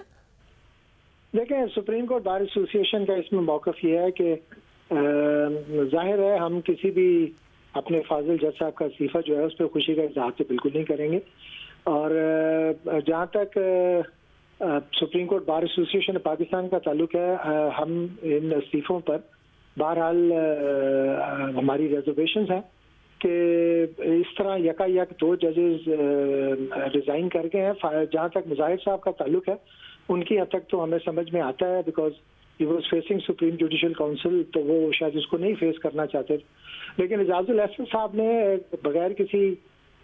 देखें, सुप्रीम कोर्ट बार एसोसिएशन का इसमें मौक़िफ़ ये है कि जाहिर है हम किसी भी अपने फाजिल जज साहब का इस्तीफ़ा जो है उस पर खुशी का इज़हार तो बिल्कुल नहीं करेंगे। और जहाँ तक supreme court bar association Pakistan का ताल्लुक है, हम इन इस्तीफ़ों पर बहरहाल हमारी रिजर्वेशंस हैं कि इस तरह यकायक 2 जजेस रिज़ाइन कर गए हैं। जहाँ तक मुजाहिर साहब का ताल्लुक है, उनकी हद तक तो हमें समझ में आता है, because he was facing supreme judicial council, तो वो शायद उसको नहीं फेस करना चाहते। लेकिन एजाजुल एहसन साहब ने बगैर किसी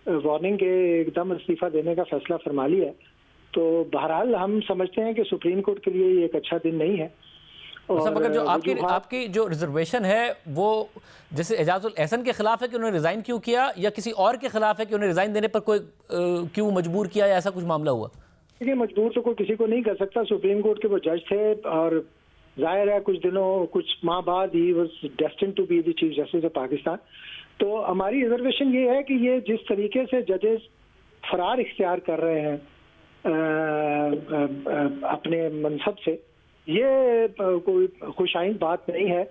वार्निंग के एकदम इस्तीफ़ा देने का फैसला फरमा लिया है। तो बहरहाल हम समझते हैं कि सुप्रीम कोर्ट के लिए ये एक अच्छा दिन नहीं है। और मगर जो वजूहात- आपकी जो रिजर्वेशन है वो जैसे एजाजुल एहसन के खिलाफ है कि उन्होंने रिजाइन क्यों किया, या किसी और के खिलाफ है कि उन्हें रिजाइन देने पर कोई क्यों मजबूर किया, या ऐसा कुछ मामला हुआ? देखिए, मजबूर तो कोई किसी को नहीं कर सकता। सुप्रीम कोर्ट के वो जज थे और जाहिर है कुछ माह बाद ही was destined to be the chief justice of Pakistan. तो हमारी रिजर्वेशन ये है कि ये जिस तरीके से जजेस फरार इख्तियार कर रहे हैं अपने मनसब से, ये कोई खुशाइन बात नहीं है।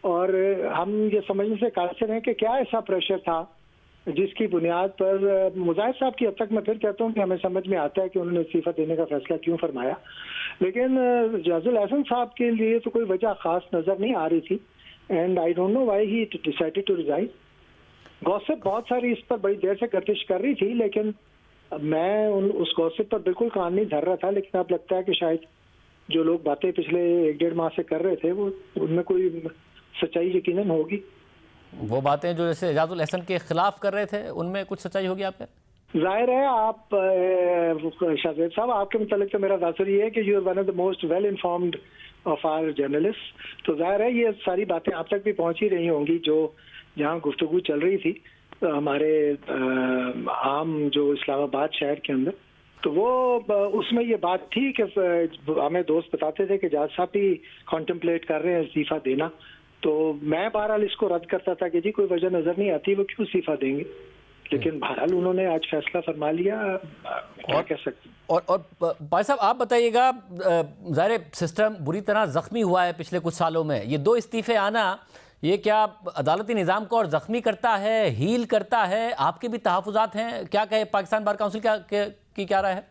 और हम ये समझने से कासिर हैं कि क्या ऐसा प्रेशर था जिसकी बुनियाद पर मुजाहिर साहब की, अब तक मैं फिर कहता हूँ कि हमें समझ में आता है कि उन्होंने इस्तीफा देने का फैसला क्यों फरमाया, लेकिन एजाजुल एहसन साहब के लिए तो कोई वजह खास नजर नहीं आ रही थी। And I don't know why he decided to resign. Gossip बहुत सारी इस पर बड़ी देर से गर्दिश कर रही थी, लेकिन मैं उस गॉसिप पर बिल्कुल कान नहीं धर रहा था। लेकिन अब लगता है कि शायद जो लोग बातें पिछले 1-1.5 माह से कर रहे थे वो उनमें कोई सच्चाई यकीनन होगी। वो बातें जो जैसे एजाजुल एहसन के खिलाफ कर रहे थे उनमें कुछ सच्चाई होगी आप पे? जाहिर है आप शाहजेब साहब, आपके मुतालिक तो मेरा तासुर ये है कि you are one of the most well informed of our journalist. तो जाहिर है ये सारी बातें आप तक भी पहुंच ही रही होंगी जो जहाँ गुफ्तगू चल रही थी हमारे आम जो इस्लामाबाद शहर के अंदर। तो वो उसमें ये बात थी कि हमें दोस्त बताते थे कि जज साहब भी कॉन्टेम्पलेट कर रहे हैं इस्तीफा देना। तो मैं बहरहाल इसको रद्द करता था कि जी कोई वजह नजर नहीं आती, वो क्यों इस्तीफा देंगे। लेकिन बहरहाल उन्होंने आज फैसला फरमा लिया, क्या कह सकते। और भाई साहब आप बताइएगा, ज़ाहिर सिस्टम बुरी तरह ज़ख्मी हुआ है पिछले कुछ सालों में, ये 2 इस्तीफे आना ये क्या अदालती निज़ाम को और ज़ख्मी करता है, हील करता है? आपके भी तहफ़्फ़ुज़ात हैं, क्या कहे पाकिस्तान बार काउंसिल की क्या राय है?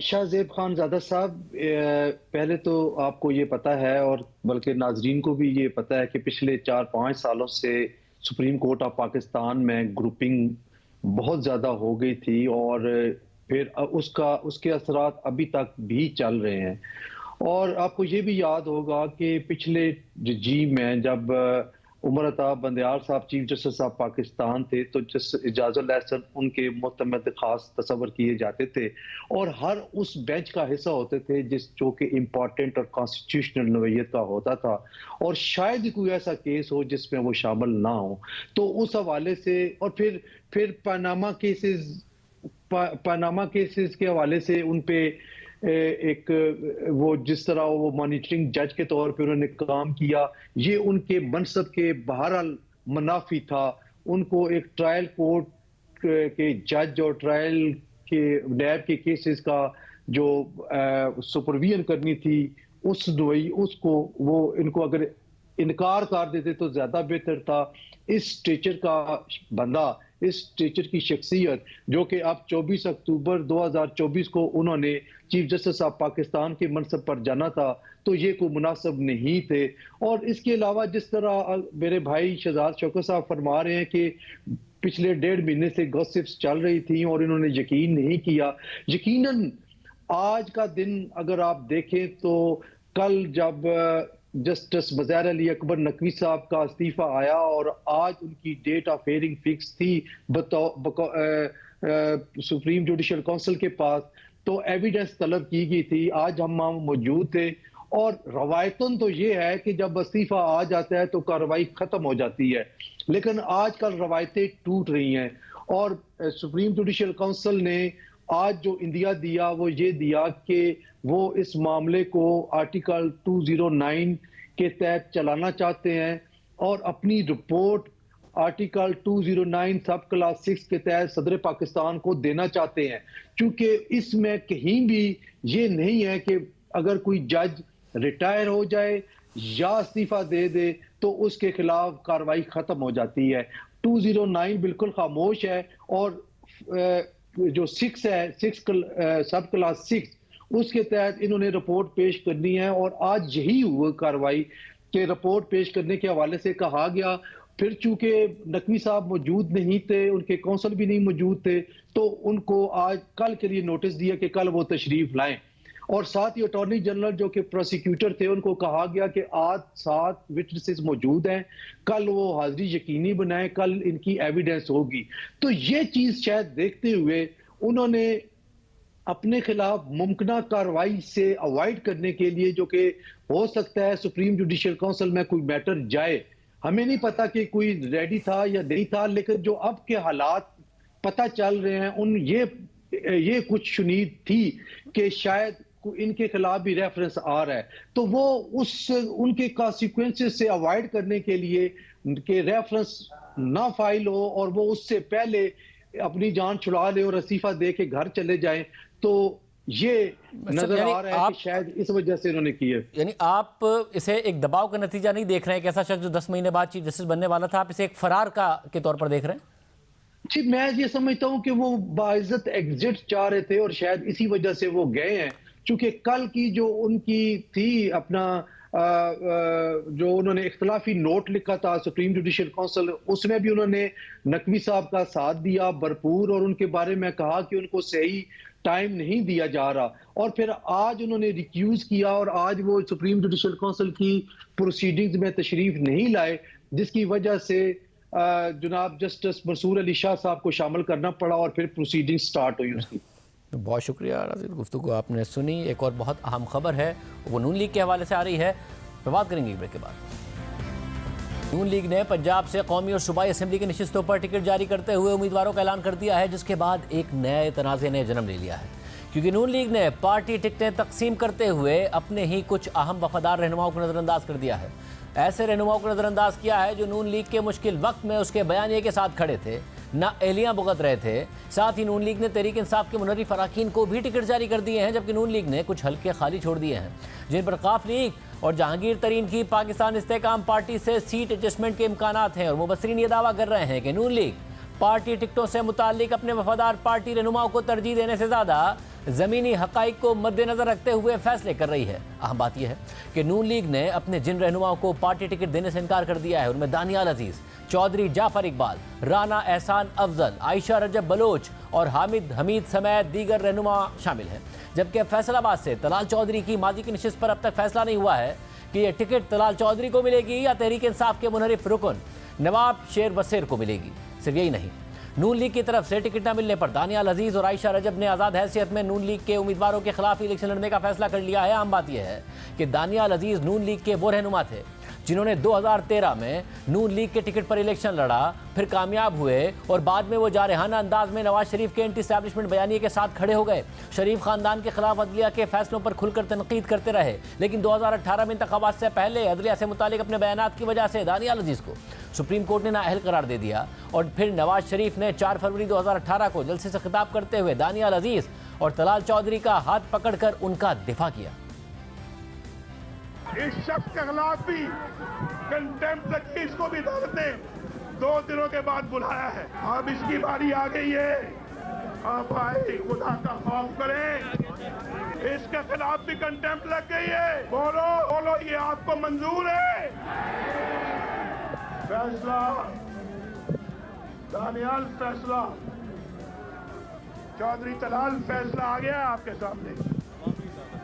शाहजेब खानज़ादा साहब, पहले तो आपको ये पता है और बल्कि नाजरीन को भी ये पता है कि पिछले 4-5 सालों से सुप्रीम कोर्ट ऑफ पाकिस्तान में ग्रुपिंग बहुत ज़्यादा हो गई थी और फिर उसके असरात अभी तक भी चल रहे हैं। और आपको ये भी याद होगा कि पिछले regime में जब उमर अता बंदयाल साहब चीफ जस्टिस ऑफ पाकिस्तान थे तो एजाजुल एहसन उनके मुतमद खास तस्वर किए जाते थे और हर उस बेंच का हिस्सा होते थे जो कि इम्पोर्टेंट और कॉन्स्टिट्यूशनल नोयत का होता था और शायद ही कोई ऐसा केस हो जिसमें वो शामिल ना हो। तो उस हवाले से और फिर पनामा केसेस के हवाले से उन पे एक वो जिस तरह वो मॉनिटरिंग जज के तौर पे उन्होंने काम किया, ये उनके मनसब के बहरहाल मुनाफी था। उनको एक ट्रायल कोर्ट के जज और ट्रायल के नैब के केसेस का जो सुपरविजन करनी थी उसको वो इनको अगर इनकार कर देते तो ज्यादा बेहतर था। इस स्टेचर का बंदा, इस स्टेचर की शख्सियत जो कि अब 24 अक्टूबर 2024 को उन्होंने चीफ जस्टिस ऑफ पाकिस्तान के मनसब पर जाना था, तो ये कोई मुनासिब नहीं थे। और इसके अलावा जिस तरह मेरे भाई शहजाद शौकत साहब फरमा रहे हैं कि पिछले 1.5 महीने से गॉसिप्स चल रही थी और इन्होंने यकीन नहीं किया। यकीनन आज का दिन अगर आप देखें तो कल जब जस्टिस बज़ैर अली अकबर नकवी साहब का इस्तीफा आया और आज उनकी डेट ऑफ हियरिंग फिक्स थी सुप्रीम जुडिशल काउंसिल के पास, तो एविडेंस तलब की गई थी। आज हम मौजूद थे और रवायतन तो ये है कि जब इस्तीफा आ जाता है तो कार्रवाई खत्म हो जाती है, लेकिन आजकल रवायतें टूट रही हैं और सुप्रीम जुडिशल काउंसिल ने आज जो इंदिया दिया वो ये दिया कि वो इस मामले को आर्टिकल 209 के तहत चलाना चाहते हैं और अपनी रिपोर्ट आर्टिकल 209 सब क्लास 6 के तहत सदर पाकिस्तान को देना चाहते हैं, क्योंकि इसमें कहीं भी ये नहीं है कि अगर कोई जज रिटायर हो जाए या इस्तीफा दे दे तो उसके खिलाफ कार्रवाई खत्म हो जाती है। 209 बिल्कुल खामोश है और जो 6 है, सब क्लास 6, उसके तहत इन्होंने रिपोर्ट पेश करनी है और आज यही हुआ कार्रवाई के रिपोर्ट पेश करने के हवाले से कहा गया। फिर चूंकि नकवी साहब मौजूद नहीं थे, उनके काउंसिल भी नहीं मौजूद थे, तो उनको आज कल के लिए नोटिस दिया कि कल वो तशरीफ लाएं और साथ ही अटॉर्नी जनरल जो कि प्रोसिक्यूटर थे उनको कहा गया कि आज 7 विटनेसेस मौजूद हैं, कल वो हाजिरी यकीनी बनाएं, कल इनकी एविडेंस होगी। तो ये चीज शायद देखते हुए उन्होंने अपने खिलाफ मुमकिन कार्रवाई से अवॉइड करने के लिए, जो कि हो सकता है सुप्रीम जुडिशल काउंसिल में कोई मैटर जाए, हमें नहीं पता कि कोई रेडी था या नहीं था, लेकिन जो अब के हालात पता चल रहे हैं उन ये कुछ शुनीद थी कि शायद इनके खिलाफ भी रेफरेंस आ रहा है, तो वो उनके कॉन्सिक्वेंसेस से अवॉइड करने के लिए कि रेफरेंस ना फाइल हो और वो उससे पहले अपनी जान छुड़ा ले और इस्तीफा दे के घर चले जाएं, तो ये नजर आ रहा है कि शायद इस वजह से उन्होंने की है। यानी आप इसे एक दबाव का नतीजा नहीं देख रहे हैं, एक ऐसा शख्स जो 10 महीने बाद चीफ जस्टिस बनने वाला था, आप इसे एक फरार के तौर पर देख रहे हैं? जी, मैं ये समझता हूं कि वो बाइज्जत एग्जिट चाह रहे थे और शायद इसी वजह से वो गए हैं, क्योंकि कल की जो उनकी थी अपना जो उन्होंने इख्तलाफी नोट लिखा था सुप्रीम जुडिशल काउंसिल, उसमें भी उन्होंने नकवी साहब का साथ दिया भरपूर और उनके बारे में कहा कि उनको सही टाइम नहीं दिया जा रहा, और फिर आज उन्होंने रिक्यूज किया और आज वो सुप्रीम जुडिशल काउंसिल की प्रोसीडिंग्स में तशरीफ नहीं लाए, जिसकी वजह से जनाब जस्टिस मंसूर अली शाह साहब को शामिल करना पड़ा और फिर प्रोसीडिंग स्टार्ट हुई उसकी। तो बहुत शुक्रिया राज़ी, गुफ्तगू आपने सुनी। एक और बहुत अहम खबर है, वो नून लीग के हवाले से आ रही है, तो बात करेंगे ब्रेक के बाद। नून लीग ने पंजाब से कौमी और सूबाई असम्बली की नशिस्तों पर टिकट जारी करते हुए उम्मीदवारों का ऐलान कर दिया है, जिसके बाद एक नए तनाज़े ने जन्म ले लिया है, क्योंकि नून लीग ने पार्टी टिकटें तकसीम करते हुए अपने ही कुछ अहम वफादार रहनुमाओं को नज़रअंदाज कर दिया है। ऐसे रहनुमाओं को नज़रअंदाज किया है जो नून लीग के मुश्किल वक्त में उसके बयानिए के साथ खड़े थे, ना एहलियाँ भुगत रहे थे। साथ ही नून लीग ने तहरीक इंसाफ के मुनर्रिफ अरकान को भी टिकट जारी कर दिए हैं, जबकि नून लीग ने कुछ हल्के खाली छोड़ दिए हैं, जिन पर काफ लीग और जहांगीर तरीन की पाकिस्तान इस्तेहकाम पार्टी से सीट एडजस्टमेंट के इम्कानात हैं। और मुबस्सिरीन ये दावा कर रहे हैं कि नून लीग पार्टी टिकटों से मुताल्लिक अपने वफादार पार्टी रहनुमाओं को तरजीह देने से ज़्यादा ज़मीनी हक़ाइक़ को मद्देनज़र रखते हुए फैसले कर रही है। अहम बात यह है कि नून लीग ने अपने जिन रहनुमाओं को पार्टी टिकट देने से इनकार कर दिया है, उनमें दानियाल अजीज़, चौधरी जाफ़र इकबाल, राना एहसान अफजल, आयशा रजब बलोच और हामिद हमीद समेत दीगर रहनुमा शामिल हैं। जबकि फैसलाबाद से तलाल चौधरी की माजी की नशिस्त पर अब तक फैसला नहीं हुआ है कि यह टिकट तलाल चौधरी को मिलेगी या तहरीक इंसाफ के मुनर्रिफ रुकन नवाब शेर बसेर को मिलेगी। सिर्फ यही नहीं, नून लीग की तरफ से टिकट न मिलने पर दानियाल अजीज़ और आयशा रजब ने आज़ाद हैसियत में नून लीग के उम्मीदवारों के खिलाफ इलेक्शन लड़ने का फैसला कर लिया है। आम बात यह है कि दानियाल अजीज़ नून लीग के वो रहनुमा थे जिन्होंने 2013 में नून लीग के टिकट पर इलेक्शन लड़ा, फिर कामयाब हुए और बाद में वो जारहाना अंदाज में नवाज शरीफ के एंटी एस्टैब्लिशमेंट बयानिए के साथ खड़े हो गए। शरीफ खानदान के खिलाफ अदलिया के फैसलों पर खुलकर तनकीद करते रहे, लेकिन 2018 में इंतखाबात से पहले अदलिया से मुतालिक अपने बयानात की वजह से दानियाल अजीज़ को सुप्रीम कोर्ट ने नाअहल करार दे दिया। और फिर नवाज शरीफ ने 4 फरवरी 2018 को जलसे से खिताब करते हुए दानियाल अजीज़ और तलाल चौधरी का हाथ पकड़कर उनका दिफा किया। इस शख्स के खिलाफ भी कंटेम्प्ट की इसको भी अदालत ने 2 दिनों के बाद बुलाया है। अब इसकी बारी आ गई है, अब भाई खुदा का खौफ करें, इसके खिलाफ भी कंटेम्प्ट लग गई है। बोलो बोलो, ये आपको मंजूर है? फैसला दानियाल, फैसला चौधरी तलाल, फैसला आ गया आपके सामने।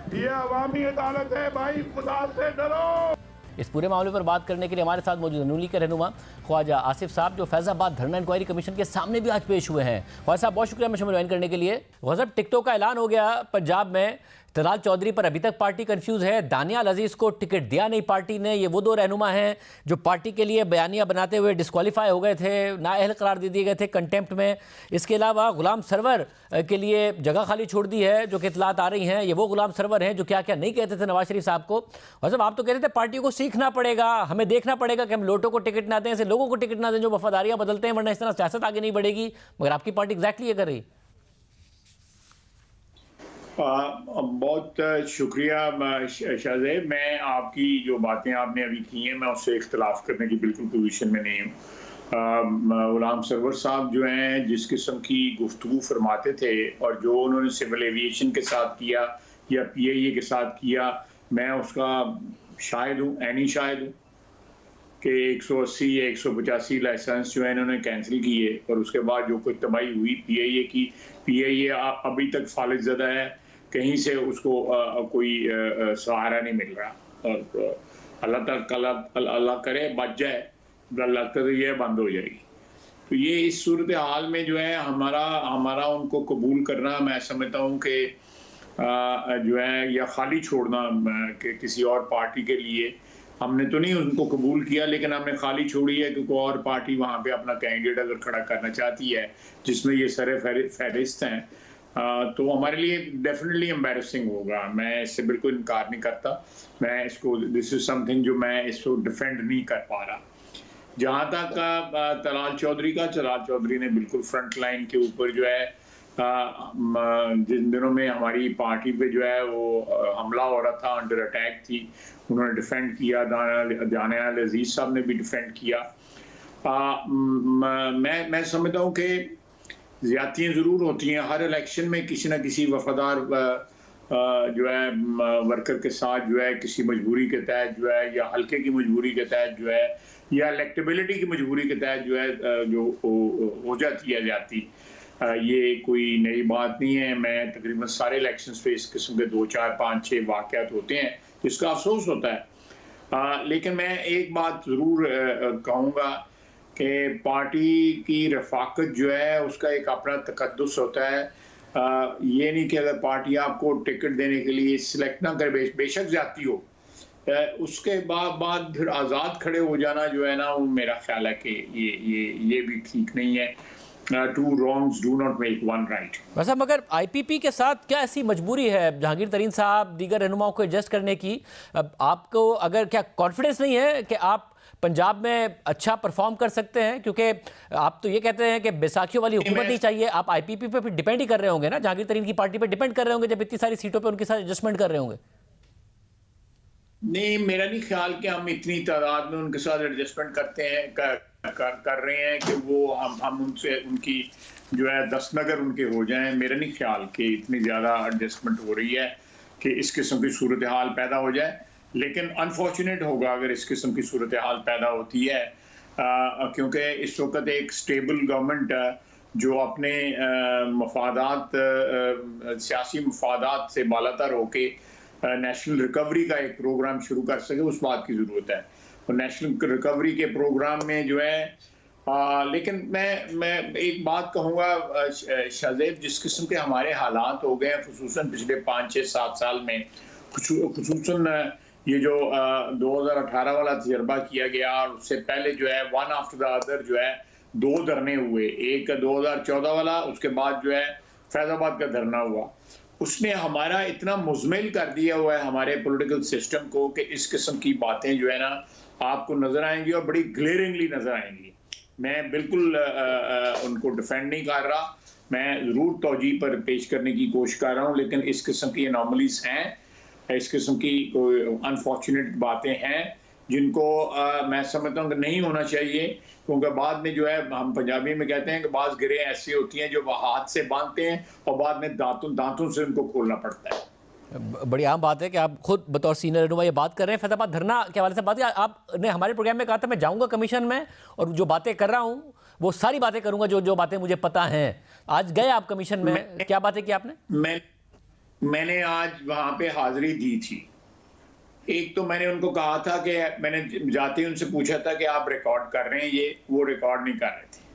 ये अवामी अदालत है भाई, खुदा से डरो। इस पूरे मामले पर बात करने के लिए हमारे साथ मौजूद नून लीग के रहनुमा ख्वाजा आसिफ साहब, जो फैजाबाद धरना इंक्वायरी कमीशन के सामने भी आज पेश हुए हैं। ख्वाजा साहब, बहुत शुक्रिया मुझे ज्वाइन करने के लिए। ख्वाजा, टिकटों का ऐलान हो गया पंजाब में, तलाल चौधरी पर अभी तक पार्टी कंफ्यूज है, दानियाल अजीज़ को टिकट दिया नहीं पार्टी ने। ये वो 2 रहनुमा हैं जो पार्टी के लिए बयानिया बनाते हुए डिस्क्वालीफाई हो गए थे, नाअहल करार दे दिए गए थे कंटेम्प्ट में। इसके अलावा गुलाम सरवर के लिए जगह खाली छोड़ दी है, जो कि इतलात आ रही हैं। ये वो गुलाम सरवर हैं जो क्या क्या नहीं कहते थे नवाज शरीफ साहब को। और जब आप तो कहते थे पार्टी को सीखना पड़ेगा, हमें देखना पड़ेगा कि हम लोटों को टिकट ना दें, ऐसे लोगों को टिकट ना दें जो वफादारियाँ बदलते हैं, वरना इस तरह सियासत आगे नहीं बढ़ेगी। मगर आपकी पार्टी एग्जैक्टली ये कर रही। बहुत शुक्रिया शाहज़ेब। मैं आपकी जो बातें आपने अभी की हैं, मैं उससे इख्तलाफ करने की बिल्कुल पोजीशन में नहीं हूँ। गुलाम सरवर साहब जो हैं, जिस किस्म की गुफ्तगू फरमाते थे और जो उन्होंने सिविल एविएशन के साथ किया या PIA के साथ किया, मैं उसका शाहिद हूँ, ऐनी शाहिद हूँ कि 180 या 185 लाइसेंस जो है इन्होंने कैंसिल किए और उसके बाद जो कुछ तबाही हुई PIA की, PIA अभी तक फालिज ज़दा है, कहीं से उसको कोई सहारा नहीं मिल रहा। और अल्लाह करे बच जाए, अल्लाह करे ये बंद हो जाएगी। तो ये इस सूरत हाल में जो है हमारा उनको कबूल करना, मैं समझता हूँ कि जो है, या खाली छोड़ना कि किसी और पार्टी के लिए, हमने तो नहीं उनको कबूल किया, लेकिन हमने खाली छोड़ी है कि कोई और पार्टी वहाँ पे अपना कैंडिडेट अगर खड़ा करना चाहती है जिसमें ये सरे फहरिस्त हैं, तो हमारे लिए डेफिनेटली एम्बैरेसिंग होगा। मैं इससे बिल्कुल इनकार नहीं करता। मैं इसको, दिस इज समथिंग जो मैं इसको डिफेंड नहीं कर पा रहा। जहाँ तक तलाल चौधरी ने बिल्कुल फ्रंट लाइन के ऊपर जो है, जिन दिनों में हमारी पार्टी पे जो है वो हमला हो रहा था, अंडर अटैक थी, उन्होंने डिफेंड किया। दानिया अजीज साहब ने भी डिफेंड किया। मैं समझता हूँ कि ज्यादतियाँ ज़रूर होती हैं हर इलेक्शन में, किसी ना किसी वफादार जो है वर्कर के साथ जो है किसी मजबूरी के तहत जो है, या हल्के की मजबूरी के तहत जो है, या इलेक्टेबिलिटी की मजबूरी के तहत जो है जो हो जाती है ज्यादती। ये कोई नई बात नहीं है। मैं तकरीबन सारे इलेक्शंस पे इस किस्म के 2, 4, 5, 6 वाक़यात होते हैं जिसका अफसोस होता है। लेकिन मैं एक बात ज़रूर कहूँगा कि पार्टी की रफाकत जो है उसका एक अपना तकद्दुस होता है। ये नहीं कि अगर पार्टी आपको टिकट देने के लिए सिलेक्ट ना करे, बेशक जाती हो, उसके बाद फिर आज़ाद खड़े हो जाना जो है ना, वो मेरा ख्याल है कि ये भी ठीक नहीं है। Two wrongs do not make one right। वैसे मगर आईपीपी के साथ क्या ऐसी मजबूरी है जहांगीर तरीन साहब, दीगर रहनुमाओं को एडजस्ट करने की? अब आपको अगर क्या कॉन्फिडेंस नहीं है कि आप पंजाब में अच्छा परफॉर्म कर सकते हैं? क्योंकि आप तो ये कहते हैं कि बैसाखियों वाली हुकूमत नहीं चाहिए, आप आईपीपी पे फिर डिपेंड ही कर रहे होंगे ना, जहांगीर तरीन की पार्टी पे डिपेंड कर रहे होंगे जब इतनी सारी सीटों पे उनके साथ एडजस्टमेंट कर रहे होंगे। नहीं, मेरा नहीं ख्याल कि हम इतनी तादाद में उनके साथ एडजस्टमेंट करते हैं, कर रहे हैं कि वो हम उनसे उनकी जो है दस्तनगर उनके हो जाएं। मेरा नहीं ख्याल कि इतनी ज़्यादा एडजस्टमेंट हो रही है कि इस किस्म की सूरत हाल पैदा हो जाए। लेकिन अनफॉर्चुनेट होगा अगर इस किस्म की सूरत हाल पैदा होती है, क्योंकि इस वक्त एक स्टेबल गवर्नमेंट जो अपने मफादात, सियासी मफादात से बालातर होके नेशनल रिकवरी का एक प्रोग्राम शुरू कर सके, उस बात की ज़रूरत है। और नेशनल रिकवरी के प्रोग्राम में जो है लेकिन मैं एक बात कहूँगा शाहजेब, जिस किस्म के हमारे हालात हो गए हैं खुसूसन पिछले 5, 6, 7 साल में, खुसूसन ये जो 2018 वाला तजर्बा किया गया और उससे पहले जो है वन आफ्टर द अदर जो है 2 धरने हुए, एक 2014 वाला, उसके बाद जो है फैजाबाद का धरना हुआ। उसने हमारा इतना मुज़मिल कर दिया हुआ है हमारे पॉलिटिकल सिस्टम को कि इस किस्म की बातें जो है ना आपको नजर आएंगी और बड़ी ग्लेयरिंगली नजर आएंगी। मैं बिल्कुल उनको डिफेंड नहीं कर रहा, मैं ज़रूर तौजी पर पेश करने की कोशिश कर रहा हूँ, लेकिन इस किस्म की एनॉमलीज हैं, इस किस्म की अनफॉर्चुनेट बातें हैं जिनको मैं समझता हूँ कि नहीं होना चाहिए। क्योंकि बाद में जो है, हम पंजाबी में कहते हैं कि बाज़ गिरे ऐसी होती हैं जो हाथ से बांधते हैं और बाद में दांतों से उनको खोलना पड़ता है। बड़ी आम बात है कि आप खुद बतौर सीनियर रहनुमा ये बात कर रहे हैं। फैजाबाद धरना के हवाले से बात किया, आपने हमारे प्रोग्राम में कहा था मैं जाऊंगा कमीशन में और जो बातें कर रहा हूँ वो सारी बातें करूंगा जो बातें मुझे पता हैं। आज गए आप कमीशन में, क्या बातें की आपने? मैंने आज वहां पे हाजिरी दी थी। एक तो मैंने उनको कहा था कि मैंने जाते ही उनसे पूछा था कि आप रिकॉर्ड कर रहे हैं, वो रिकॉर्ड नहीं कर रहे थे।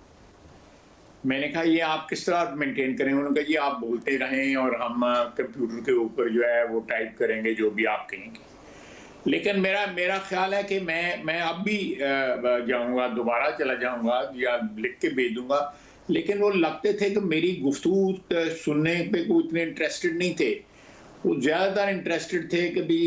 मैंने कहा ये आप किस तरह मेंटेन करेंगे? उन्होंने कहा जी आप बोलते रहें और हम कंप्यूटर के ऊपर जो है वो टाइप करेंगे जो भी आप कहेंगे। लेकिन मेरा ख्याल है कि मैं अब भी जाऊंगा, दोबारा चला जाऊंगा या लिख के भेज दूंगा। लेकिन वो लगते थे कि मेरी गुफ्तगू सुनने पे कोई इतने इंटरेस्टेड नहीं थे। वो ज़्यादातर इंटरेस्टेड थे कि भी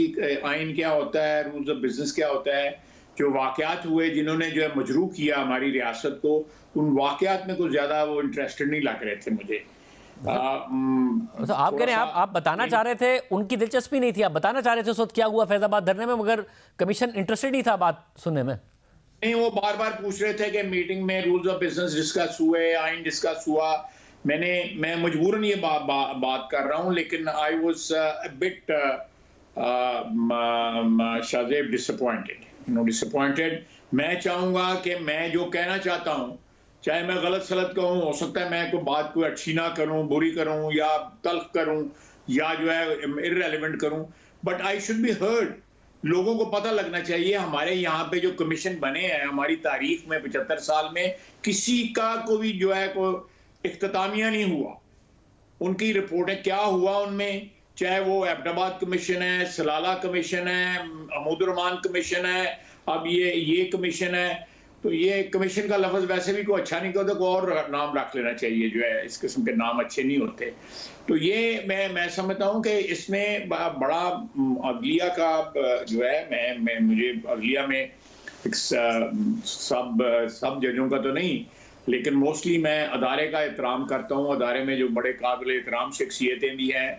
आइन क्या होता है, रूल्स ऑफ बिजनेस क्या होता है। जो वाक़यात हुए जिन्होंने जो है मजरू किया हमारी रियासत को, उन वाक़यात में कुछ ज़्यादा वो इंटरेस्टेड नहीं लग रहे थे मुझे। तो आप कह रहे हैं आप बताना चाह रहे थे, उनकी दिलचस्पी नहीं थी, आप बताना चाह रहे थे उस वक्त क्या हुआ फैजाबाद धरने में, मगर कमीशन इंटरेस्टेड नहीं था बात सुनने में? नहीं, वो बार बार पूछ रहे थे कि मीटिंग में रूल्स ऑफ बिजनेस डिस्कस हुए, आइन डिस्कस हुआ। मैं मजबूरन ये बात कर रहा हूँ, लेकिन I was a bit Shahzeb disappointed. मैं चाहूँगा कि मैं जो कहना चाहता हूँ, चाहे मैं गलत सलत कहूँ, हो सकता है मैं कोई बात कोई अच्छी ना करूँ, बुरी करूँ या तल्ख करूँ या जो है इररेलेवेंट करूँ, but I should be heard. लोगों को पता लगना चाहिए हमारे यहाँ पे जो कमीशन बने हैं हमारी तारीख में 75 साल में किसी का कोई जो है कोई इख्तितामिया नहीं हुआ। उनकी रिपोर्टें क्या हुआ उनमें, चाहे वो एबटाबाद कमीशन है, सलाला कमीशन है, अहमदुर्रहमान कमीशन है, अब ये कमीशन है, तो ये कमीशन का लफ्ज वैसे भी कोई अच्छा नहीं होता, कोई और नाम रख लेना चाहिए, जो है इस किस्म के नाम अच्छे नहीं होते। तो ये मैं समझता हूँ कि इसमें बड़ा अदलिया का जो है मुझे अदलिया में सब जजों का तो नहीं, लेकिन मोस्टली मैं अदारे का एहतराम करता हूँ। अदारे में जो बड़े काबिल एहतराम शख्सियतें भी हैं,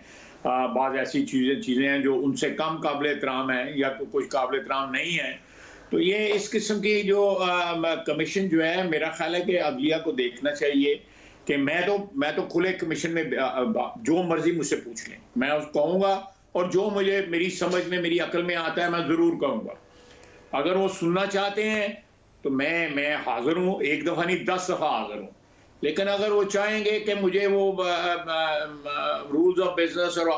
बाज़ ऐसी चीज़ें हैं जो उनसे कम काबिल एहतराम है या कुछ काबिल एहतराम नहीं है। तो ये इस किस्म की जो कमीशन जो है, मेरा ख्याल है कि अदलिया को देखना चाहिए कि मैं तो खुले कमीशन में जो मर्जी मुझसे पूछ लें, मैं उसको कहूँगा, और जो मुझे मेरी समझ में मेरी अकल में आता है मैं ज़रूर कहूँगा। अगर वो सुनना चाहते हैं तो मैं हाजिर हूँ, एक दफ़ा नहीं 10 दफ़ा हाजिर हूँ। लेकिन अगर वो चाहेंगे कि मुझे वो रूल्स ऑफ बिजनेस और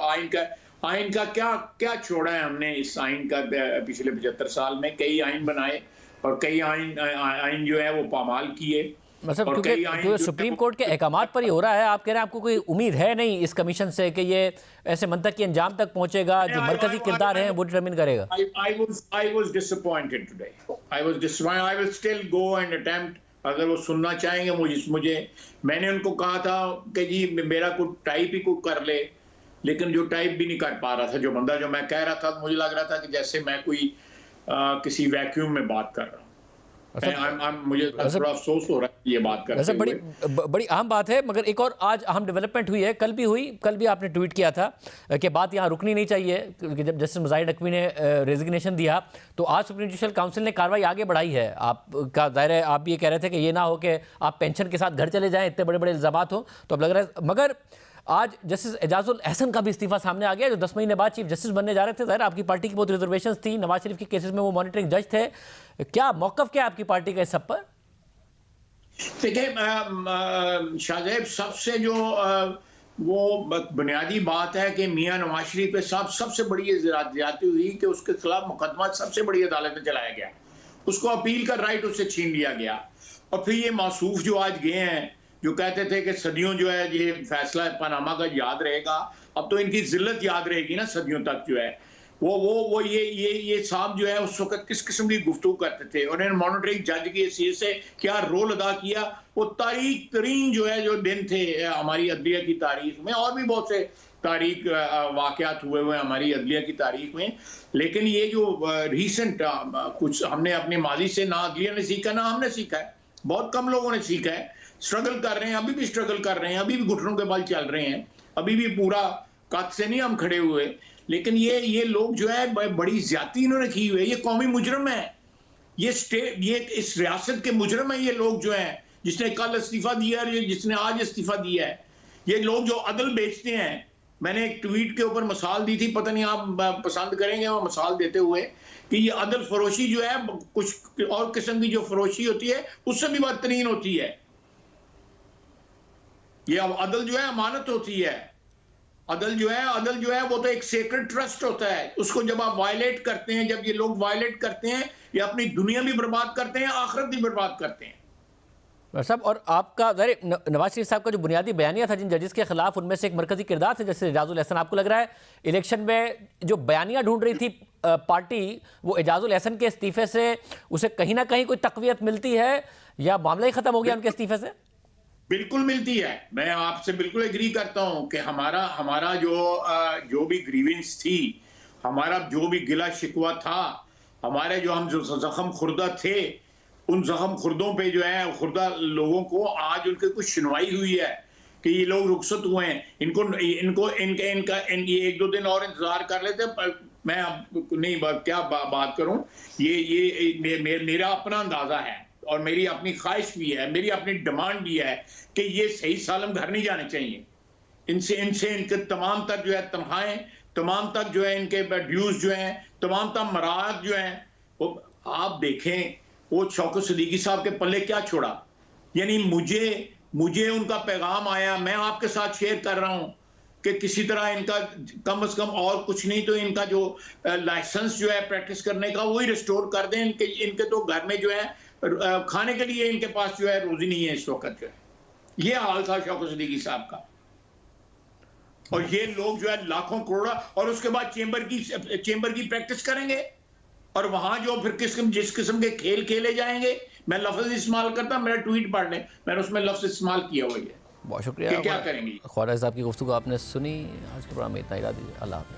आइन का क्या छोड़ा है हमने इस आइन का पिछले 75 साल में, कई आइन बनाए और कई आइन जो है वो पामाल किए। मतलब क्योंकि सुप्रीम कोर्ट के अहकामात पर ही हो रहा है, आप कह रहे हैं आपको कोई उम्मीद है नहीं इस कमीशन से कि ये ऐसे मंतकी अंजाम तक पहुंचेगा, जो मरकजी किरदार है वो डिटरमिन करेगा। I was disappointed today. I was disappointed. I will still go and attempt. अगर वो सुनना चाहेंगे मुझे मैंने उनको कहा था कि जी मेरा कोई टाइप ही कोई कर ले, लेकिन जो टाइप भी नहीं कर पा रहा था, जो बंदा जो मैं कह रहा था, मुझे लग रहा था कि जैसे मैं कोई किसी वैक्यूम में बात कर रहा हूँ। मुझे थोड़ा अफसोस हो रहा है ये बात करते हुए। बड़ी अहम बात है, मगर एक और आज अहम डेवलपमेंट हुई है, कल भी आपने ट्वीट किया था कि बात यहाँ रुकनी नहीं चाहिए, कि जब जस्टिस मुजाहिर नकवी ने रेजिग्नेशन दिया तो आज सुप्रीम जुडिशल काउंसिल ने कार्रवाई आगे बढ़ाई है। आपका जाहिर है आप भी ये कह रहे थे कि ये ना हो कि आप पेंशन के साथ घर चले जाएं, इतने बड़े बड़े इल्ज़ामात हो, तो अब लग रहा है। मगर आज जस्टिस एजाजुल एहसन का भी इस्तीफा सामने आ गया, जो 10 महीने बाद चीफ जस्टिस बनने जा रहे थे। जाहिर आपकी पार्टी की बहुत रिजर्वेशन थी, नवाज शरीफ के केसेस में वो मॉनिटरिंग जज थे, क्या मौकफ क्या है आपकी पार्टी का इस सब पर? देखिए शाहजेब, सबसे जो वो बुनियादी बात है कि मियां नवाज शरीफ पे सबसे बड़ी ये ज्यादती हुई कि उसके खिलाफ मुकदमा सबसे बड़ी अदालत में चलाया गया, उसको अपील का राइट उससे छीन लिया गया। और फिर ये मासूफ जो आज गए हैं, जो कहते थे कि सदियों जो है ये फैसला पनामा का याद रहेगा, अब तो इनकी जिल्लत याद रहेगी ना सदियों तक। जो है वो ये साहब जो है उस वक्त किस किस्म की गुफ्तगू करते थे, और इन्होंने मॉनिटरिंग जज की हैसियत से क्या रोल अदा किया। वो तारीख तरीन जो है जो दिन थे हमारी अदलिया की तारीख में, और भी बहुत से तारीख वाक़यात हुए हुए हमारी अदलिया की तारीख में। लेकिन ये जो रिसेंट कुछ हमने अपने माजी से ना अदलिया ने सीखा ना हमने सीखा है, बहुत कम लोगों ने सीखा है। स्ट्रगल कर रहे हैं, अभी भी स्ट्रगल कर रहे हैं, अभी भी घुटनों के बल चल रहे हैं, अभी भी पूरा कद से नहीं हम खड़े हुए। लेकिन ये लोग जो है बड़ी ज्यादती इन्होंने की हुई है। ये कौमी मुजरम है, ये इस रियासत के मुजरम है। ये लोग जो है, जिसने कल इस्तीफा दिया है, जिसने आज इस्तीफा दिया है, ये लोग जो अदल बेचते हैं। मैंने एक ट्वीट के ऊपर मिसाल दी थी, पता नहीं आप पसंद करेंगे वो मिसाल देते हुए, कि ये अदल फरोशी जो है कुछ और किस्म की जो फरोशी होती है उससे भी बदतरीन होती है। ये अदल जो है अमानत होती है। अदल जो है वो तो एक सेक्रेड ट्रस्ट होता है। उसको जब आप वायलेट करते हैं, जब ये लोग वायलेट करते हैं, ये अपनी दुनिया भी बर्बाद करते हैं, आखिरत भी बर्बाद करते हैं साहब। और आपका नवाज शरीफ साहब का जो बुनियादी बयानिया था जिन जजेस के खिलाफ, उनमें से एक मरकजी किरदार थे जैसे एजाजुल एहसन। आपको लग रहा है इलेक्शन में जो बयानिया ढूंढ रही थी पार्टी, वो एजाजुल एहसन के इस्तीफे से उसे कहीं ना कहीं कोई तकवीत मिलती है, या मामला ही खत्म हो गया उनके इस्तीफे से? बिल्कुल मिलती है। मैं आपसे बिल्कुल एग्री करता हूं कि हमारा जो भी ग्रीवेंस थी, हमारा जो भी गिला शिकवा था, हमारे हम जो जख्म खुर्दा थे, उन जख्म खुर्दों पे जो है खुर्दा लोगों को आज उनके कुछ सुनवाई हुई है कि ये लोग रुखसत हुए हैं। इनका ये 1-2 दिन और इंतजार कर लेते। मैं नहीं क्या बात करूं, ये मेरा अपना अंदाजा है और मेरी अपनी ख्वाहिश भी है, मेरी अपनी डिमांड भी है कि ये सही सालम घर नहीं जाने चाहिए। इनके तमाम तक जो है तनख्वाहें, तमाम तक जो है इनके ड्यूज जो हैं, तमाम तक मराहत जो हैं, वो आप देखें वो शौकत सिद्दीकी साहब के पल्ले क्या छोड़ा। यानी मुझे उनका पैगाम आया, मैं आपके साथ शेयर कर रहा हूं कि किसी तरह इनका कम से कम और कुछ नहीं तो इनका जो लाइसेंस जो है प्रैक्टिस करने का वही रिस्टोर कर दें। इनके तो घर में जो है खाने के लिए इनके पास जो है रोजी नहीं है इस वक्त जो है। ये हाल था शौकत सिद्दीकी साहब का। और ये लोग जो है लाखों करोड़ और उसके बाद चेंबर की प्रैक्टिस करेंगे और वहां जो फिर जिस किस्म के खेल खेले जाएंगे। मैं लफ्ज इस्तेमाल करता, मेरा ट्वीट पढ़ लें, मैंने उसमें लफ्ज इस्तेमाल किया हुआ है। बहुत शुक्रिया। क्या करेंगे ख्वाजा साहब की गुफ्तगू आपने सुनी। आज के प्रोग्राम में इतना ही। अल्लाह हाफ़िज़।